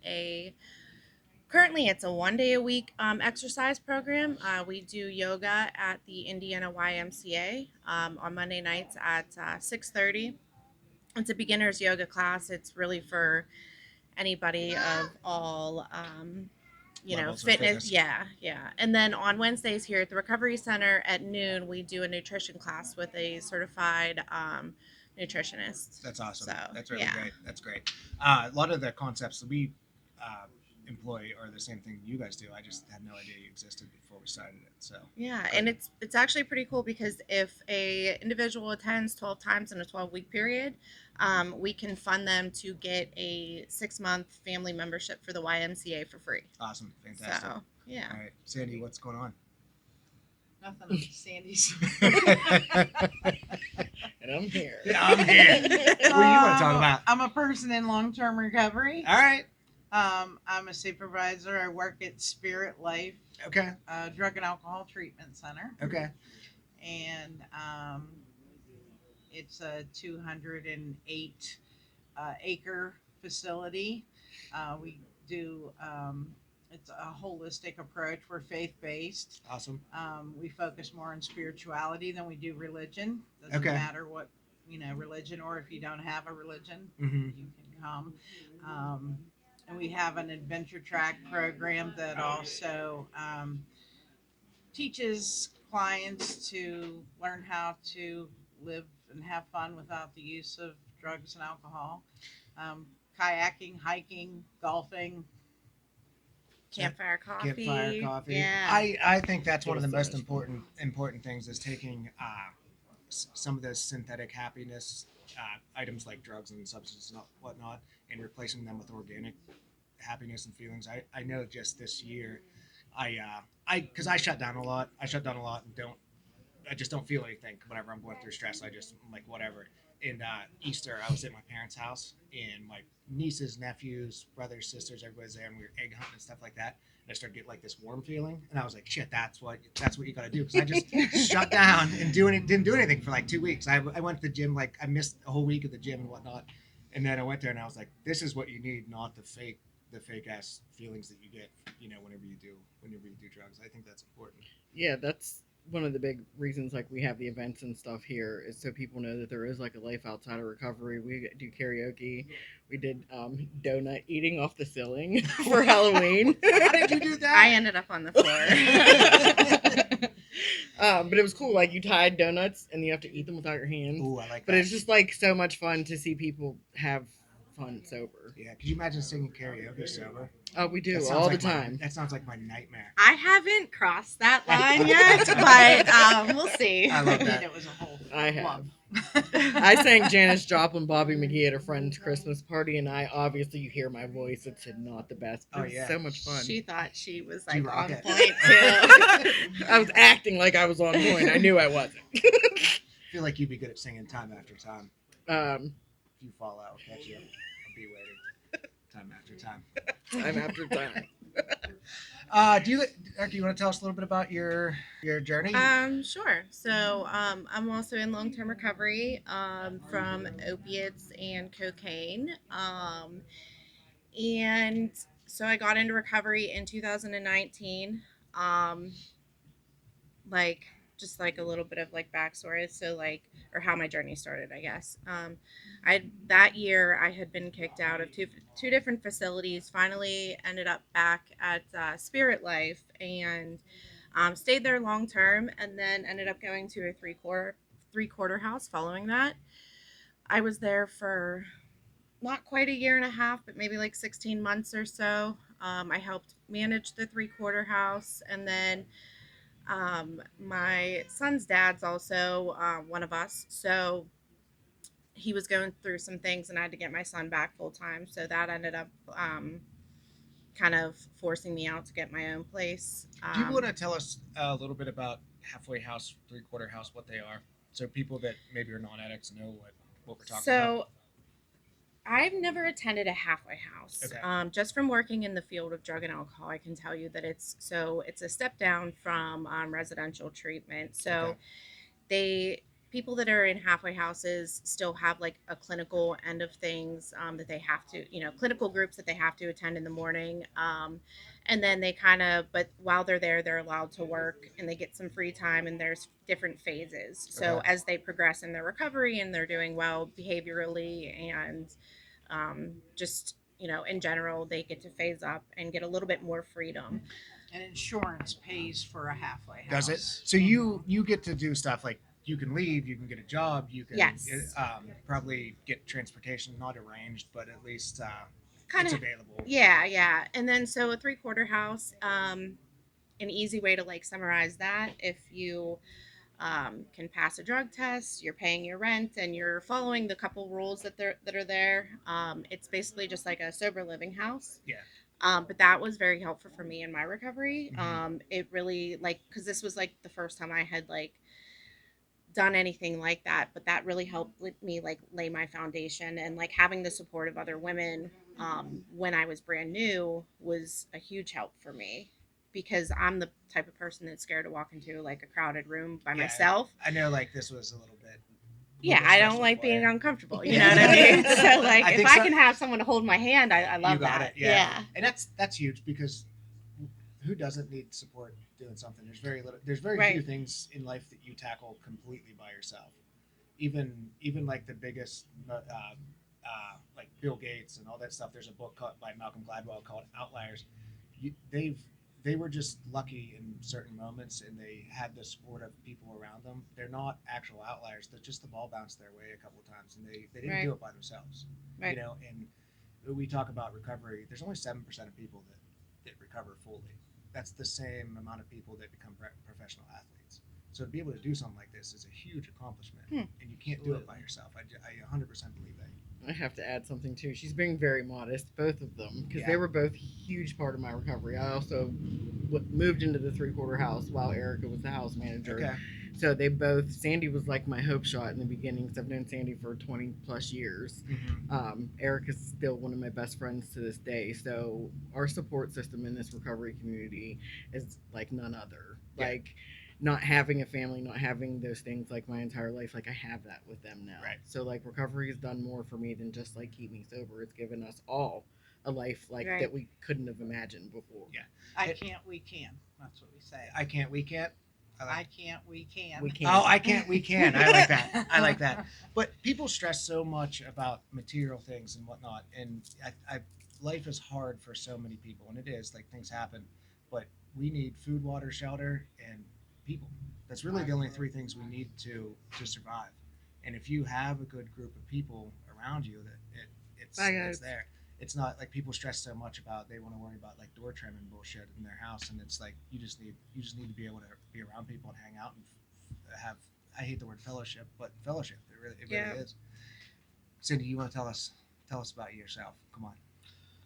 currently it's a 1 day a week exercise program. We do yoga at the Indiana YMCA on Monday nights at 6:30. It's a beginner's yoga class. It's really for anybody of all levels of fitness. Yeah. And then on Wednesdays here at the Recovery Center at noon, we do a nutrition class with a certified nutritionist. That's awesome. So, That's really yeah. great. That's great. A lot of the concepts that we employ are the same thing you guys do. I just had no idea you existed before we started it. So Yeah, and it's actually pretty cool because if a individual attends 12 times in a 12-week period, we can fund them to get a 6-month family membership for the YMCA for free. awesome, fantastic. So, yeah. All right, Sandy, what's going on? Nothing on Sandy's. And I'm here. Yeah, I'm here. What do you want to talk about? I'm a person in long-term recovery. All right. I'm a supervisor. I work at SpiritLife, Okay. Drug and Alcohol Treatment Center, Okay. and it's a 208 acre facility. We do. It's a holistic approach. We're faith-based. Awesome. We focus more on spirituality than we do religion. Doesn't Okay. matter what religion, or if you don't have a religion, Mm-hmm. you can come. And we have an adventure track program that also teaches clients to learn how to live and have fun without the use of drugs and alcohol. Kayaking, hiking, golfing. Campfire coffee. Campfire coffee. Yeah. I think that's one of the so most much important things is taking some of the synthetic happiness items like drugs and substances and whatnot and replacing them with organic happiness and feelings. I know just this year, because I shut down a lot. I just don't feel anything whenever I'm going through stress. I'm like whatever. And Easter, I was at my parents' house, and my nieces, nephews, brothers, sisters, everybody's there, and we were egg hunting and stuff like that. And I started getting like this warm feeling, and I was like, "Shit, that's what you got to do." Because I just shut down and didn't do anything for like 2 weeks. I went to the gym, like I missed a whole week of the gym and whatnot, and then I went there and I was like, "This is what you need, not the fake ass feelings that you get, whenever you do drugs." I think that's important. Yeah, that's one of the big reasons like we have the events and stuff here is so people know that there is like a life outside of recovery. We do karaoke. We did donut eating off the ceiling for Halloween. How did you do that? I ended up on the floor. But it was cool. Like you tied donuts and you have to eat them without your hands. Ooh, I like that. But it's just like so much fun to see people have fun sober. Yeah, could you imagine singing karaoke sober? Oh, we do That sounds all the like time. That sounds like my nightmare. I haven't crossed that line yet, but we'll see. I love that. It was a whole I have. club. I sang Janis Joplin, Bobby McGee at a friend's Christmas party, and obviously you hear my voice. It's not the best, but Oh, it was yeah. so much fun. She thought she was You like rock on it. point too. I was acting like I was on point. I knew I wasn't. I feel like you'd be good at singing time after time. Time If you fall out, I'll catch you. I'll be waiting. Time after time. after time. Do you want to tell us a little bit about your journey? Sure. So, I'm also in long-term recovery from opiates and cocaine. And so I got into recovery in 2019. Just like a little bit of like backstory. So or how my journey started, I guess. That year I had been kicked out of two different facilities. Finally ended up back at SpiritLife and stayed there long term, and then ended up going to a three-quarter house following that. I was there for not quite a year and a half, but maybe like 16 months or so. I helped manage the three-quarter house, and then my son's dad's also one of us, so he was going through some things, and I had to get my son back full time. So that ended up kind of forcing me out to get my own place. Do you want to tell us a little bit about halfway house, three-quarter house, what they are, so people that maybe are non-addicts know what we're talking about? So I've never attended a halfway house. Okay. Just from working in the field of drug and alcohol, I can tell you that it's a step down from residential treatment. So people that are in halfway houses still have like a clinical end of things that they have to, clinical groups that they have to attend in the morning. And then but while they're there, they're allowed to work and they get some free time, and there's different phases. So Okay. as they progress in their recovery and they're doing well behaviorally and just in general, they get to phase up and get a little bit more freedom. And insurance pays for a halfway house. Does it? So you get to do stuff like you can leave, you can get a job, you can Yes. probably get transportation, not arranged, but at least Kind it's of, available. yeah. And then so a 3/4 house, an easy way to like summarize that, if you can pass a drug test, you're paying your rent, and you're following the couple rules that are there. It's basically just like a sober living house. Yeah. But that was very helpful for me in my recovery. Mhm. It really, like, because this was like the first time I had like done anything like that, but that really helped me like lay my foundation, and like having the support of other women when I was brand new was a huge help for me, because I'm the type of person that's scared to walk into like a crowded room by myself. I know, like this was a little bit. Yeah, I don't stressful like for being you. uncomfortable. You know what I mean? So like, I if think I so- can have someone to hold my hand, I love You got that. it, yeah. And that's huge, because who doesn't need support doing something? There's very few Right. things in life that you tackle completely by yourself. Even like the biggest like Bill Gates and all that stuff. There's a book by Malcolm Gladwell called Outliers. They were just lucky in certain moments, and they had the support of people around them. They're not actual outliers. They're just the ball bounced their way a couple of times, and they didn't Right. do it by themselves. Right. And we talk about recovery. There's only 7% of people that recover fully. That's the same amount of people that become professional athletes. So to be able to do something like this is a huge accomplishment, and you can't do it by yourself. I 100% believe that. I have to add something too. She's being very modest, both of them, because Yeah. they were both a huge part of my recovery. I also moved into the 3/4 house while Erica was the house manager. Okay. So they both, Sandy was like my hope shot in the beginning, because I've known Sandy for 20 plus years. Mm-hmm. Erica's still one of my best friends to this day. So our support system in this recovery community is like none other. Yeah. Like, not having a family, not having those things like my entire life, like I have that with them now. Right. So like recovery has done more for me than just like keep me sober. It's given us all a life like Right. that we couldn't have imagined before. Yeah. I can't, we can. That's what we say. I can't, we can't. I can't, we can. We can. Oh, I can't, we can. I like that. I like that. But people stress so much about material things and whatnot, and life is hard for so many people, and it is, like, things happen, but we need food, water, shelter, and people. That's really the only three things we need to survive. And if you have a good group of people around you, that it's there. It's not like people stress so much about, they want to worry about like door trim and bullshit in their house, and it's like you just need to be able to be around people and hang out and have, I hate the word fellowship, but fellowship. It really is. Cindy, you want to tell us about yourself? Come on,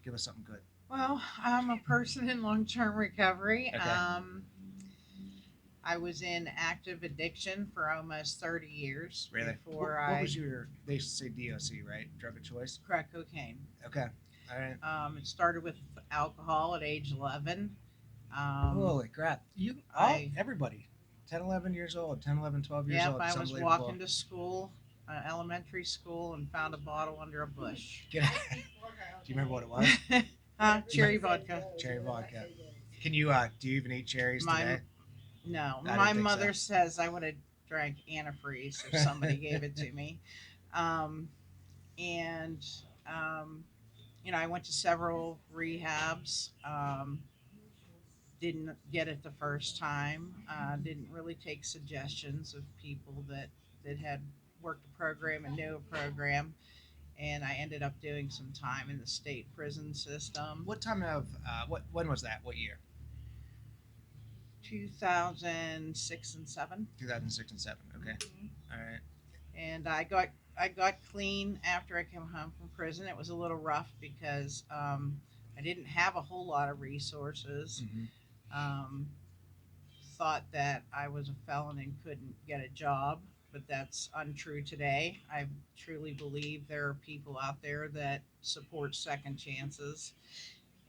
give us something good. Well, I'm a person in long-term recovery. Okay. I was in active addiction for almost 30 years. Really? Before What was your? They say DOC, right? Drug of choice. crack cocaine. Okay. All right. It started with alcohol at age 11. Holy crap! Everybody, 10, 11 years old, 10, 11, 12 years Yep, old. I it's was unbelievable. walking to school, elementary school, and found a bottle under a bush. Do you remember what it was? Cherry vodka. Cherry vodka. Can you? Do you even eat cherries today? No, I didn't my think mother so. says I would have drank antifreeze if somebody gave it to me. And I went to several rehabs. Didn't get it the first time. Didn't really take suggestions of people that had worked a program and knew a program. And I ended up doing some time in the state prison system. What time of? When was that? What year? 2006 and 7. 2006 and 7. Okay. All right. And I got clean after I came home from prison. It was a little rough because I didn't have a whole lot of resources. Mm-hmm. Thought that I was a felon and couldn't get a job, but that's untrue today. I truly believe there are people out there that support second chances.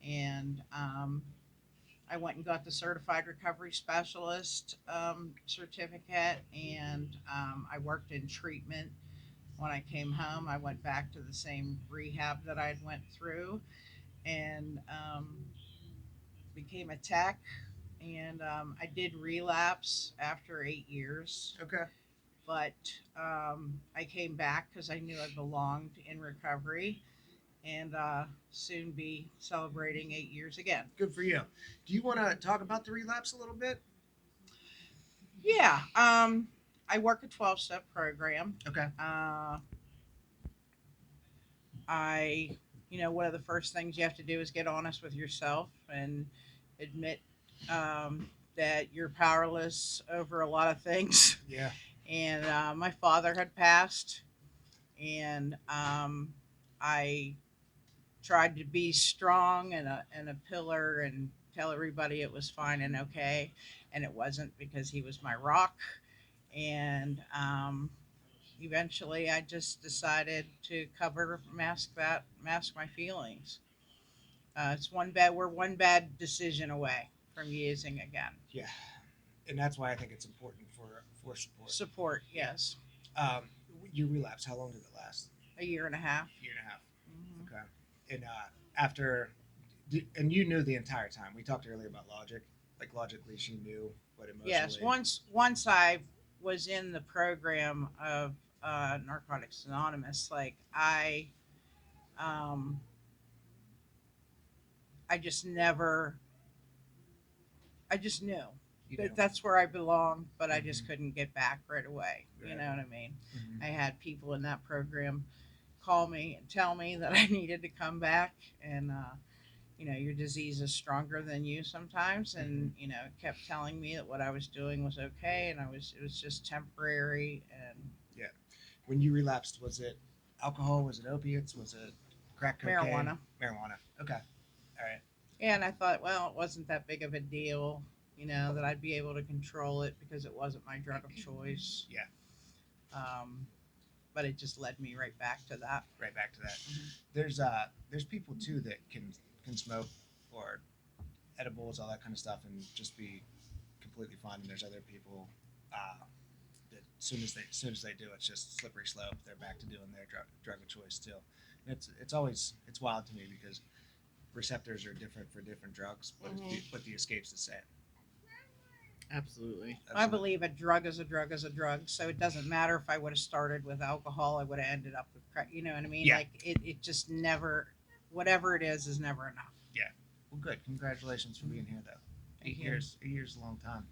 And I went and got the certified recovery specialist certificate, and I worked in treatment. When I came home, I went back to the same rehab that I'd went through, and became a tech. And I did relapse after 8 years. Okay. But I came back because I knew I belonged in recovery. and soon be celebrating 8 years again. Good for you. Do you want to talk about the relapse a little bit? Yeah, I work a 12-step program. Okay. One of the first things you have to do is get honest with yourself and admit that you're powerless over a lot of things. Yeah. And my father had passed, and I tried to be strong and a pillar and tell everybody it was fine and okay, and it wasn't, because he was my rock. And eventually I just decided to mask my feelings. We're one bad decision away from using again. Yeah. And that's why I think it's important for support. Support, yes. Um, your relapse, how long did it last? A year and a half. Year and a half. Mhm. Okay. And and you knew the entire time. We talked earlier about logic. Like logically, she knew, but emotionally. Yes, once I was in the program of Narcotics Anonymous, like I just never, I just knew You that knew. that's where I belonged, but I just Mhm. couldn't get back right away. You Right. know what I mean? Mhm. I had people in that program call me and tell me that I needed to come back, and your disease is stronger than you sometimes, and kept telling me that what I was doing was okay, and it was just temporary. And Yeah. When you relapsed, was it alcohol? Was it opiates? Was it crack cocaine? Marijuana. Okay. All right. And I thought, well, it wasn't that big of a deal, that I'd be able to control it because it wasn't my drug of choice. Yeah. But it just led me right back to that. Right back to that. Mhm. There's people too that can smoke or edibles, all that kind of stuff, and just be completely fine. And there's other people that as soon as they do, it's just slippery slope. They're back to doing their drug of choice still. And it's wild to me because receptors are different for different drugs, but but the escape's the same. Absolutely. I believe a drug is a drug is a drug, so it doesn't matter if I would have started with alcohol, I would have ended up with crack. You know what I mean? Yeah. Like it just never, whatever it is never enough. Yeah. Well, good. Congratulations for being here, though. Thank 8 you. years. 8 years is a long time.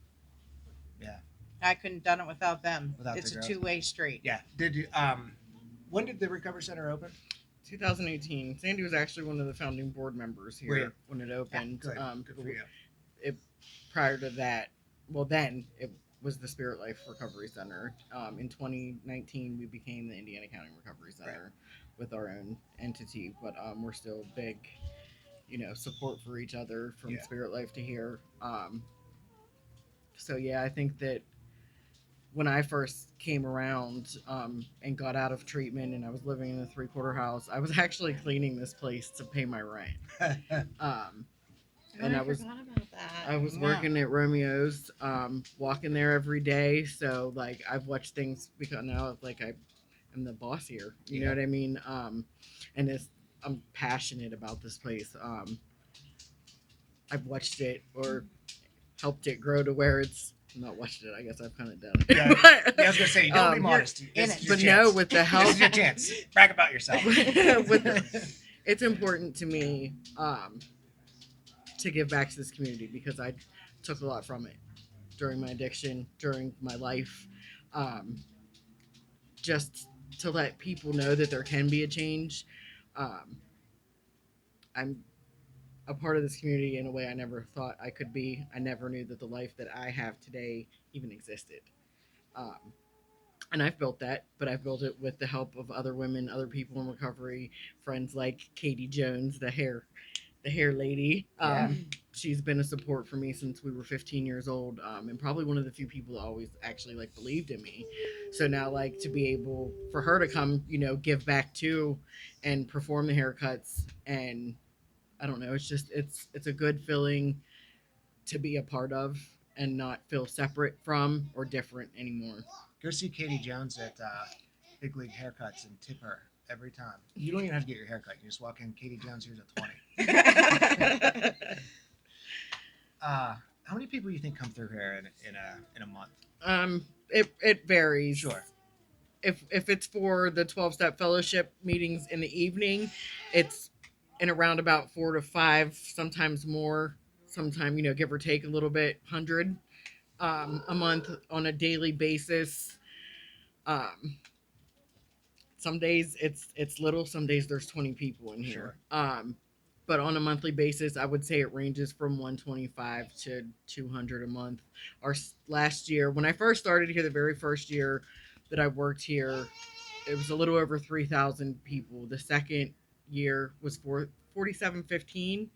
Yeah. I couldn't have done it without them. Without It's the a girls. two-way street. Yeah. Did you? When did the Recovery Center open? 2018. Sandy was actually one of the founding board members here Great. when it opened. Good. Good for you. Prior to that, well, then it was the SpiritLife Recovery Center. In 2019, we became the Indiana County Recovery Center with our own entity, but we're still big, support for each other from Yeah. SpiritLife to here. So yeah, I think that when I first came around and got out of treatment and I was living in a 3-quarter house, I was actually cleaning this place to pay my rent. And I forgot about that. I was working at Romeo's, walking there every day. So like I've watched things because now like I'm the boss here. You know what I mean? And I'm passionate about this place. I've watched it or helped it grow to where it's not watched it. I guess I've kind of done it. Yeah, But, I was gonna say, don't be modest. This is your but chance. no, with the help, This is your chance. Brag about yourself. it's important to me to give back to this community because I took a lot from it during my addiction, during my life, just to let people know that there can be a change. I'm a part of this community in a way I never thought I could be. I never knew that the life that I have today even existed. And I've built that, but I've built it with the help of other women, other people in recovery, friends like Katie Jones, the hair lady. She's been a support for me since we were 15 years old, and probably one of the few people that always actually like believed in me. So now, like, to be able for her to come, give back to and perform the haircuts, and I don't know, it's just it's a good feeling to be a part of and not feel separate from or different anymore. Go see Katie Jones at Big League Haircuts and tip her every time. You don't even have to get your haircut. You just walk in, Katie Jones, here's a 20. How many people do you think come through here in a month? It varies. Sure. if it's for the 12-step fellowship meetings in the evening, it's in around about 4 to 5, sometimes more, sometime, give or take a little bit, 100 a month on a daily basis. Um, some days it's little, some days there's 20 people in here. But on a monthly basis, I would say it ranges from 125 to 200 a month. Our last year, when I first started here, the very first year that I worked here, it was a little over 3,000 people. The second year was 4,715,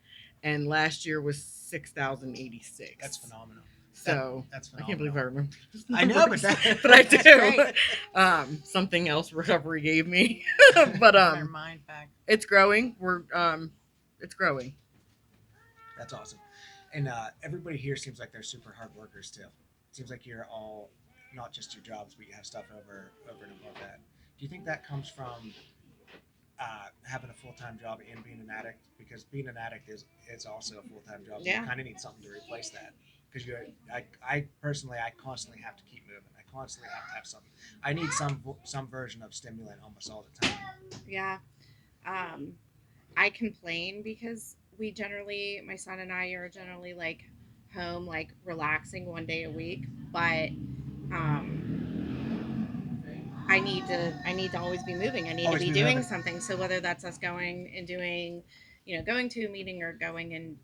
and last year was 6,086. That's phenomenal. So That's I can't believe I phenomenal. remember. I know, but but I That's do. great. Something else recovery gave me, but Our mind back. it's growing. It's growing. That's awesome. And everybody here seems like they're super hard workers too. It seems like you're all not just your jobs, but you have stuff over and above that. Do you think that comes from having a full time job and being an addict? Because being an addict is also a full time job. So Yeah. you kind of need something to replace that. Because I personally, I constantly have to keep moving. I constantly have to have something. I need some version of stimulant almost all the time. Yeah. I complain because my son and I are generally like home, like relaxing one day a week, but I need to always be moving. I need Always to be be doing moving. something. So whether that's us going and doing, going to a meeting or going and,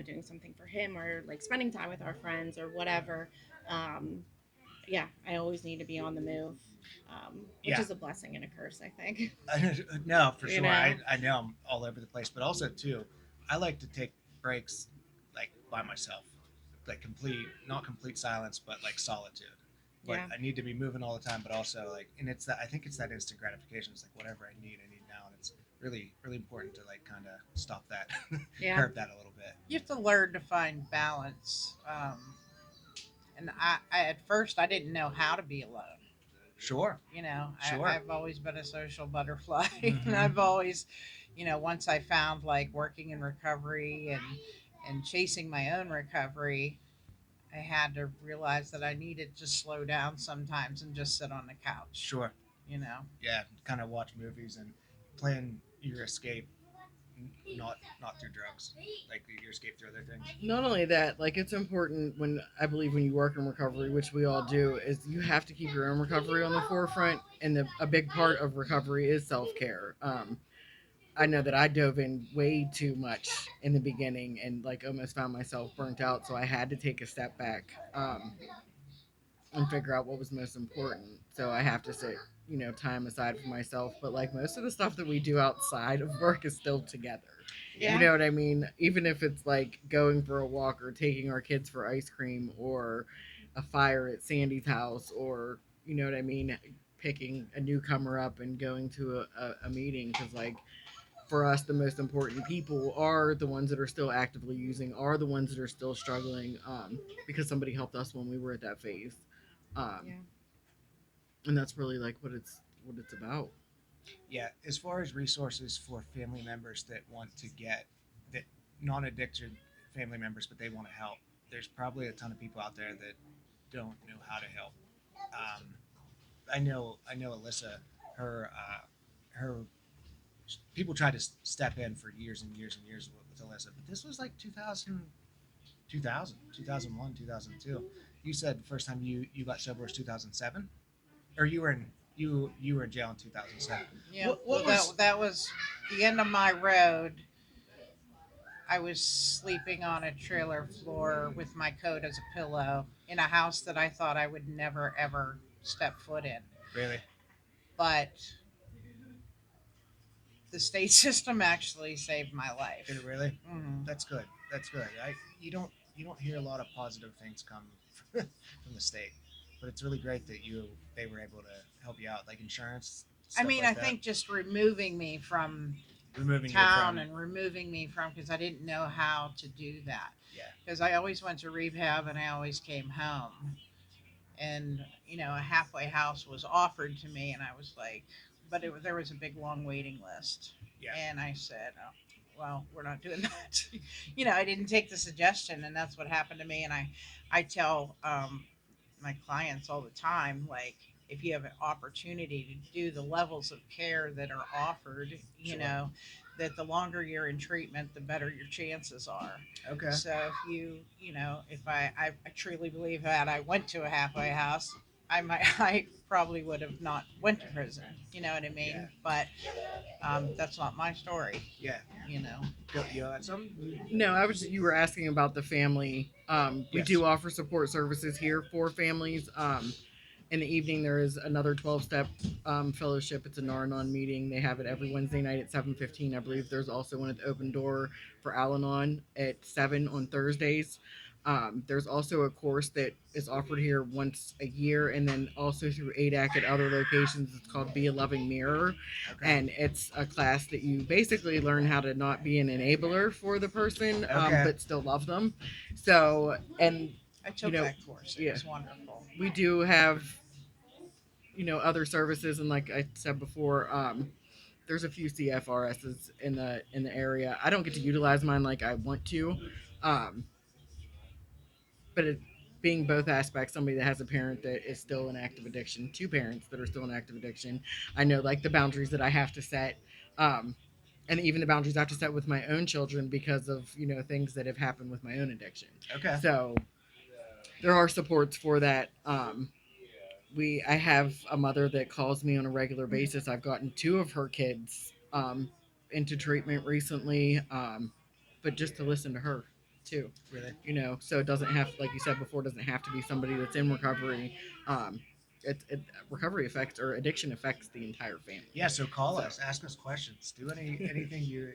doing something for him or like spending time with our friends or whatever. Um, yeah, I always need to be on the move, which Yeah. is a blessing and a curse, I think. No, for You sure. know? I know I'm all over the place, but also too, I like to take breaks like by myself, like not complete silence, but like solitude. But Yeah. I need to be moving all the time, but also like, and it's that I think it's that instant gratification. It's like whatever I need now, and it's really really important to like kind of stop that, Yeah. curb that a little bit. You have to learn to find balance. And I at first I didn't know how to be alone. Sure, sure. I've always been a social butterfly, Mhm. and I've always, once I found like working in recovery and chasing my own recovery, I had to realize that I needed to slow down sometimes and just sit on the couch. Sure. You know. Yeah, kind of watch movies and plan your escape, not through drugs, like your escape through other things. Not only that, like it's important when you work in recovery, which we all do, is you have to keep your own recovery on the forefront, and a big part of recovery is self care. I know that I dove in way too much in the beginning and like almost found myself burnt out, so I had to take a step back and figure out what was most important. So I have to set time aside for myself. But like most of the stuff that we do outside of work is still together. Yeah. You know what I mean? Even if it's like going for a walk or taking our kids for ice cream or a fire at Sandy's house or, you know what I mean, picking a newcomer up and going to a meeting. Because like for us, the most important people are the ones that are still actively using, are the ones that are still struggling, because somebody helped us when we were at that phase. Yeah. And that's really like what it's about. Yeah, as far as resources for family members that want to get that non-addicted family members, but they want to help, there's probably a ton of people out there that don't know how to help. Um, I know Alyssa, her people tried to step in for years and years and years with Alyssa, but this was like 2001, 2002. You said the first time you got sober was 2007, or you were in jail in 2007. Yeah. What Well, was that was the end of my road. I was sleeping on a trailer floor with my coat as a pillow in a house that I thought I would never ever step foot in. really? But the state system actually saved my life. Did it really? Mhm. That's good. That's good. You don't hear a lot of positive things come from the state, but it's really great that they were able to help you out, like insurance. I Stuff mean, like I that. think just removing me from Removing town you and removing me from, because I didn't know how to do that. yeah. Because I always went to rehab and I always came home. And, a halfway house was offered to me, and I was like, but there was a big long waiting list. Yeah. And I said, oh, well, we're not doing that. I didn't take the suggestion, and that's what happened to me. And I tell my clients all the time, like, if you have an opportunity to do the levels of care that are offered, you Sure. know, that the longer you're in treatment, the better your chances are. Okay. So if you know, if I truly believe that I went to a halfway house, I might, I probably would have not went to prison. You know what I mean? Yeah. But that's not my story. Yeah. You know. Go, you know, that's something. No, you were asking about the family. We Yes. do offer support services here for families. In the evening, there is another 12-step fellowship. It's a Nar-Anon meeting. They have it every Wednesday night at 7:15. I believe there's also one at the Open Door for Al-Anon at 7 on Thursdays. There's also a course that is offered here once a year, and then also through ADAC at other locations. It's called Be a Loving Mirror, Okay. and it's a class that you basically learn how to not be an enabler for the person, Okay. but still love them. So, and I took You know, that course. It yeah. was wonderful. we do have other services, and like I said before, there's a few CFRSs in the area. I don't get to utilize mine like I want to, um, but it being both aspects, somebody that has a parent that is still in active addiction, two parents that are still in active addiction, I know like the boundaries that I have to set, and even the boundaries I have to set with my own children because of things that have happened with my own addiction. Okay. So there are supports for that. I have a mother that calls me on a regular basis. I've gotten two of her kids into treatment recently, but just to listen to her too. Really? So it doesn't have, like you said before, it doesn't have to be somebody that's in recovery. Um, recovery affects, or addiction affects, the entire family. Yeah. So call us, ask us questions, do anything you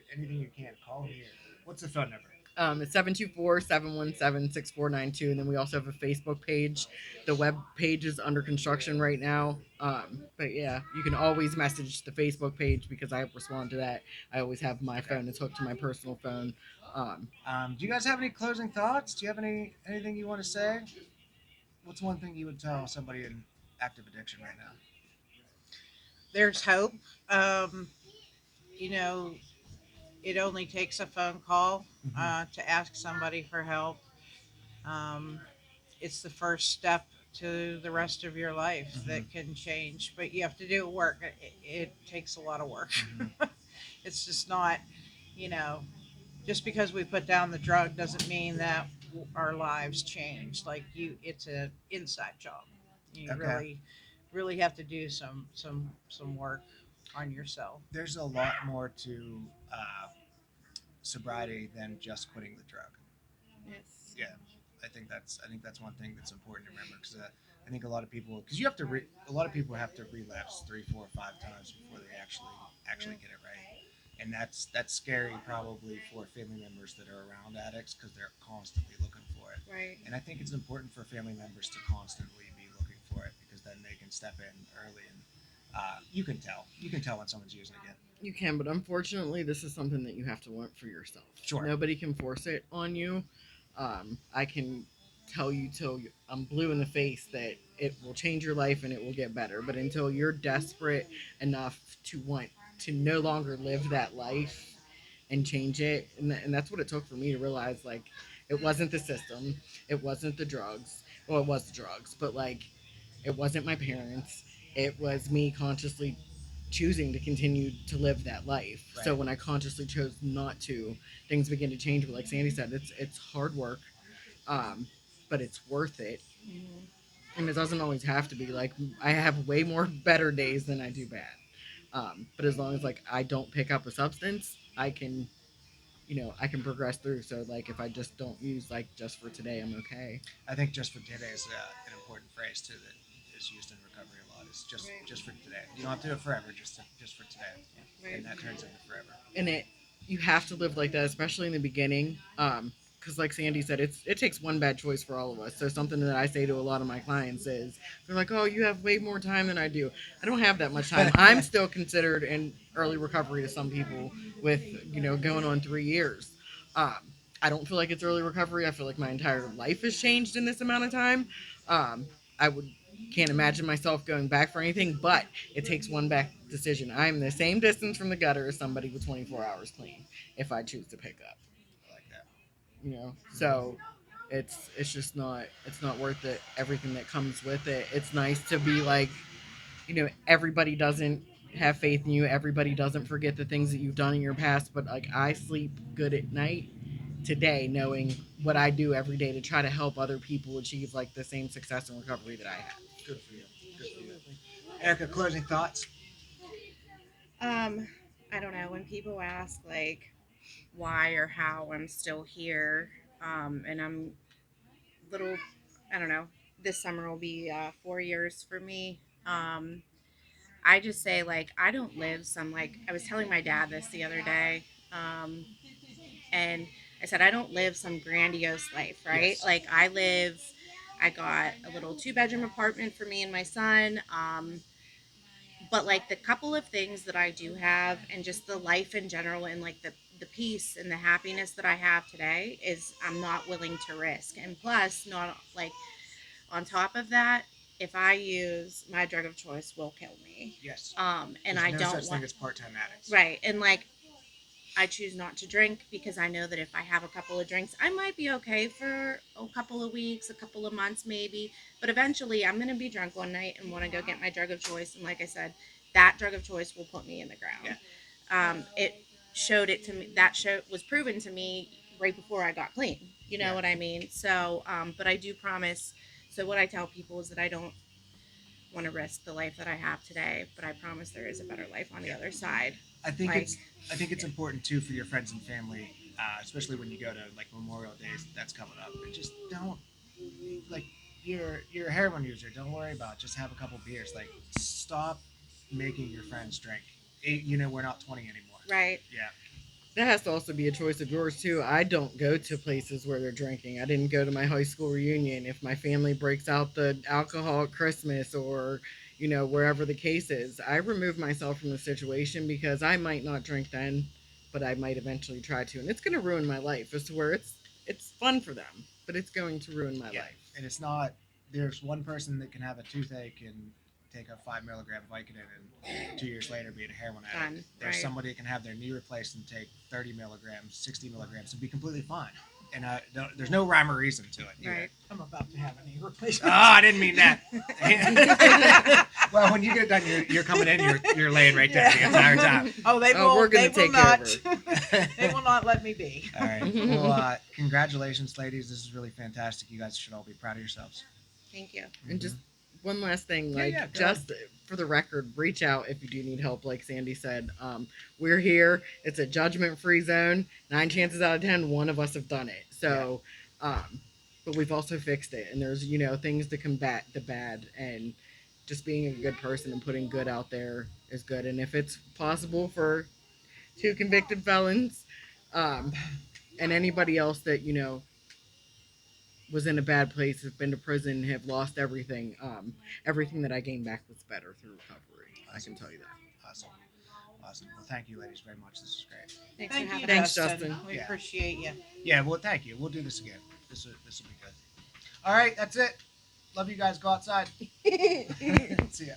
can. Call here. What's the phone number? It's 724-717-6492, and then we also have a Facebook page. The web page is under construction right now. But yeah, you can always message the Facebook page because I respond to that. I always have my phone. It's hooked to my personal phone. Do you guys have any closing thoughts? Do you have anything you want to say? What's one thing you would tell somebody in active addiction right now? There's hope. You know, it only takes a phone call to ask somebody for help. Um, it's the first step to the rest of your life that can change, but you have to do work. It takes a lot of work. It's just not, you know, just because we put down the drug doesn't mean that our lives change. Like it's an inside job. You Okay. really have to do some work on yourself. There's a lot more to sobriety than just quitting the drug. Yes. Yeah, I think that's one thing that's important to remember, because I think a lot of people, because you have to a lot of people have to relapse 3, 4, 5 times before they actually get it right, and that's scary probably for family members that are around addicts, because they're constantly looking for it. Right. And I think it's important for family members to constantly be looking for it, because then they can step in early, and you can tell when someone's using again. You can, but unfortunately, this is something that you have to learn for yourself. Sure. Nobody can force it on you. I can tell you till I'm blue in the face that it will change your life and it will get better. But until you're desperate enough to want to no longer live that life and change it, and that's what it took for me to realize, like, it wasn't the system, it wasn't the drugs. Well, it was the drugs, but like, it wasn't my parents. It was me consciously choosing to continue to live that life. Right. So when I consciously chose not to, things begin to change. But like Sandy said, it's hard work, but it's worth it. And it doesn't always have to be. Like, I have way more better days than I do bad. But as long as like I don't pick up a substance, I can progress through. So like, if I just don't use, like, just for today, I'm okay. I think just for today is an important phrase too that is used in recovery a lot. Is just for today. You don't have to do it forever. Just for today, Right. and that turns into forever. And you have to live like that, especially in the beginning. Because like Sandy said, it takes one bad choice for all of us. So something that I say to a lot of my clients is, they're like, "Oh, you have way more time than I do." I don't have that much time. I'm still considered in early recovery to some people with going on 3 years. I don't feel like it's early recovery. I feel like my entire life has changed in this amount of time. I can't imagine myself going back for anything, but it takes one back decision. I'm the same distance from the gutter as somebody with 24 hours clean if I choose to pick up. I like that. So it's just not worth it. Everything that comes with it. It's nice to be like everybody doesn't have faith in you. Everybody doesn't forget the things that you've done in your past. But like, I sleep good at night today, knowing what I do every day to try to help other people achieve like the same success and recovery that I have. Good for you. Good for you. Erica, closing thoughts? I don't know. When people ask like why or how I'm still here, and I'm little, I don't know. This summer will be 4 years for me. I just say like I don't live some like I was telling my dad this the other day, and I said I don't live some grandiose life, right? Yes. Like I got a little 2-bedroom apartment for me and my son. But like the couple of things that I do have and just the life in general and like the peace and the happiness that I have today is I'm not willing to risk. And plus, not like on top of that, if I use my drug of choice will kill me. Yes. And There's I no don't such want thing as part-time addicts. right. And like I choose not to drink because I know that if I have a couple of drinks, I might be okay for a couple of weeks, a couple of months maybe. But eventually I'm going to be drunk one night and want to go get my drug of choice. And like I said, that drug of choice will put me in the ground. Yeah. It showed it to me. That show was proven to me right before I got clean. You know Yeah. what I mean? So, but I do promise. So what I tell people is that I don't want to risk the life that I have today, but I promise there is a better life on the other side. I think Like, I think it's important too for your friends and family, especially when you go to like Memorial Days that's coming up. And just don't like you're a heroin user. Don't worry about it. Just have a couple beers. Like stop making your friends drink. We're not 20 anymore. right. Yeah. That has to also be a choice of yours too. I don't go to places where they're drinking. I didn't go to my high school reunion. If my family breaks out the alcohol at Christmas or wherever the case is, I remove myself from the situation because I might not drink then, but I might eventually try to, and it's going to ruin my life. It's where it's fun for them, but it's going to ruin my life. And it's not. There's one person that can have a toothache and take a 5 milligram Vicodin and 2 years later be a heroin addict. Done, There's right. somebody that can have their knee replaced and take 30 milligrams, 60 milligrams and be completely fine. And there's no rhyme or reason to it. Either. Right. I'm about to have a knee replacement. Oh, I didn't mean that. Well, when you get done, you're coming in. You're laying right there the entire time. Oh, they will. We're They gonna will take care not. of They will not let me be. All right. Well, congratulations, ladies. This is really fantastic. You guys should all be proud of yourselves. Thank you. And just one last thing, Yeah, like yeah, go just for the record, reach out if you do need help. Like Sandy said, we're here. It's a judgment-free zone. 9 chances out of 10, one of us have done it. So, but we've also fixed it, and there's things to combat the bad, and just being a good person and putting good out there is good. And if it's possible for 2 convicted felons, and anybody else that was in a bad place, have been to prison, have lost everything. Everything that I gained back was better through recovery. I can tell you that. Awesome. Well, thank you, ladies, very much. This is great. Thanks Thank for you, having Thanks, us. Justin. We Yeah. appreciate you. Yeah. Well, thank you. We'll do this again. This will be good. All right. That's it. Love you guys. Go outside. See ya.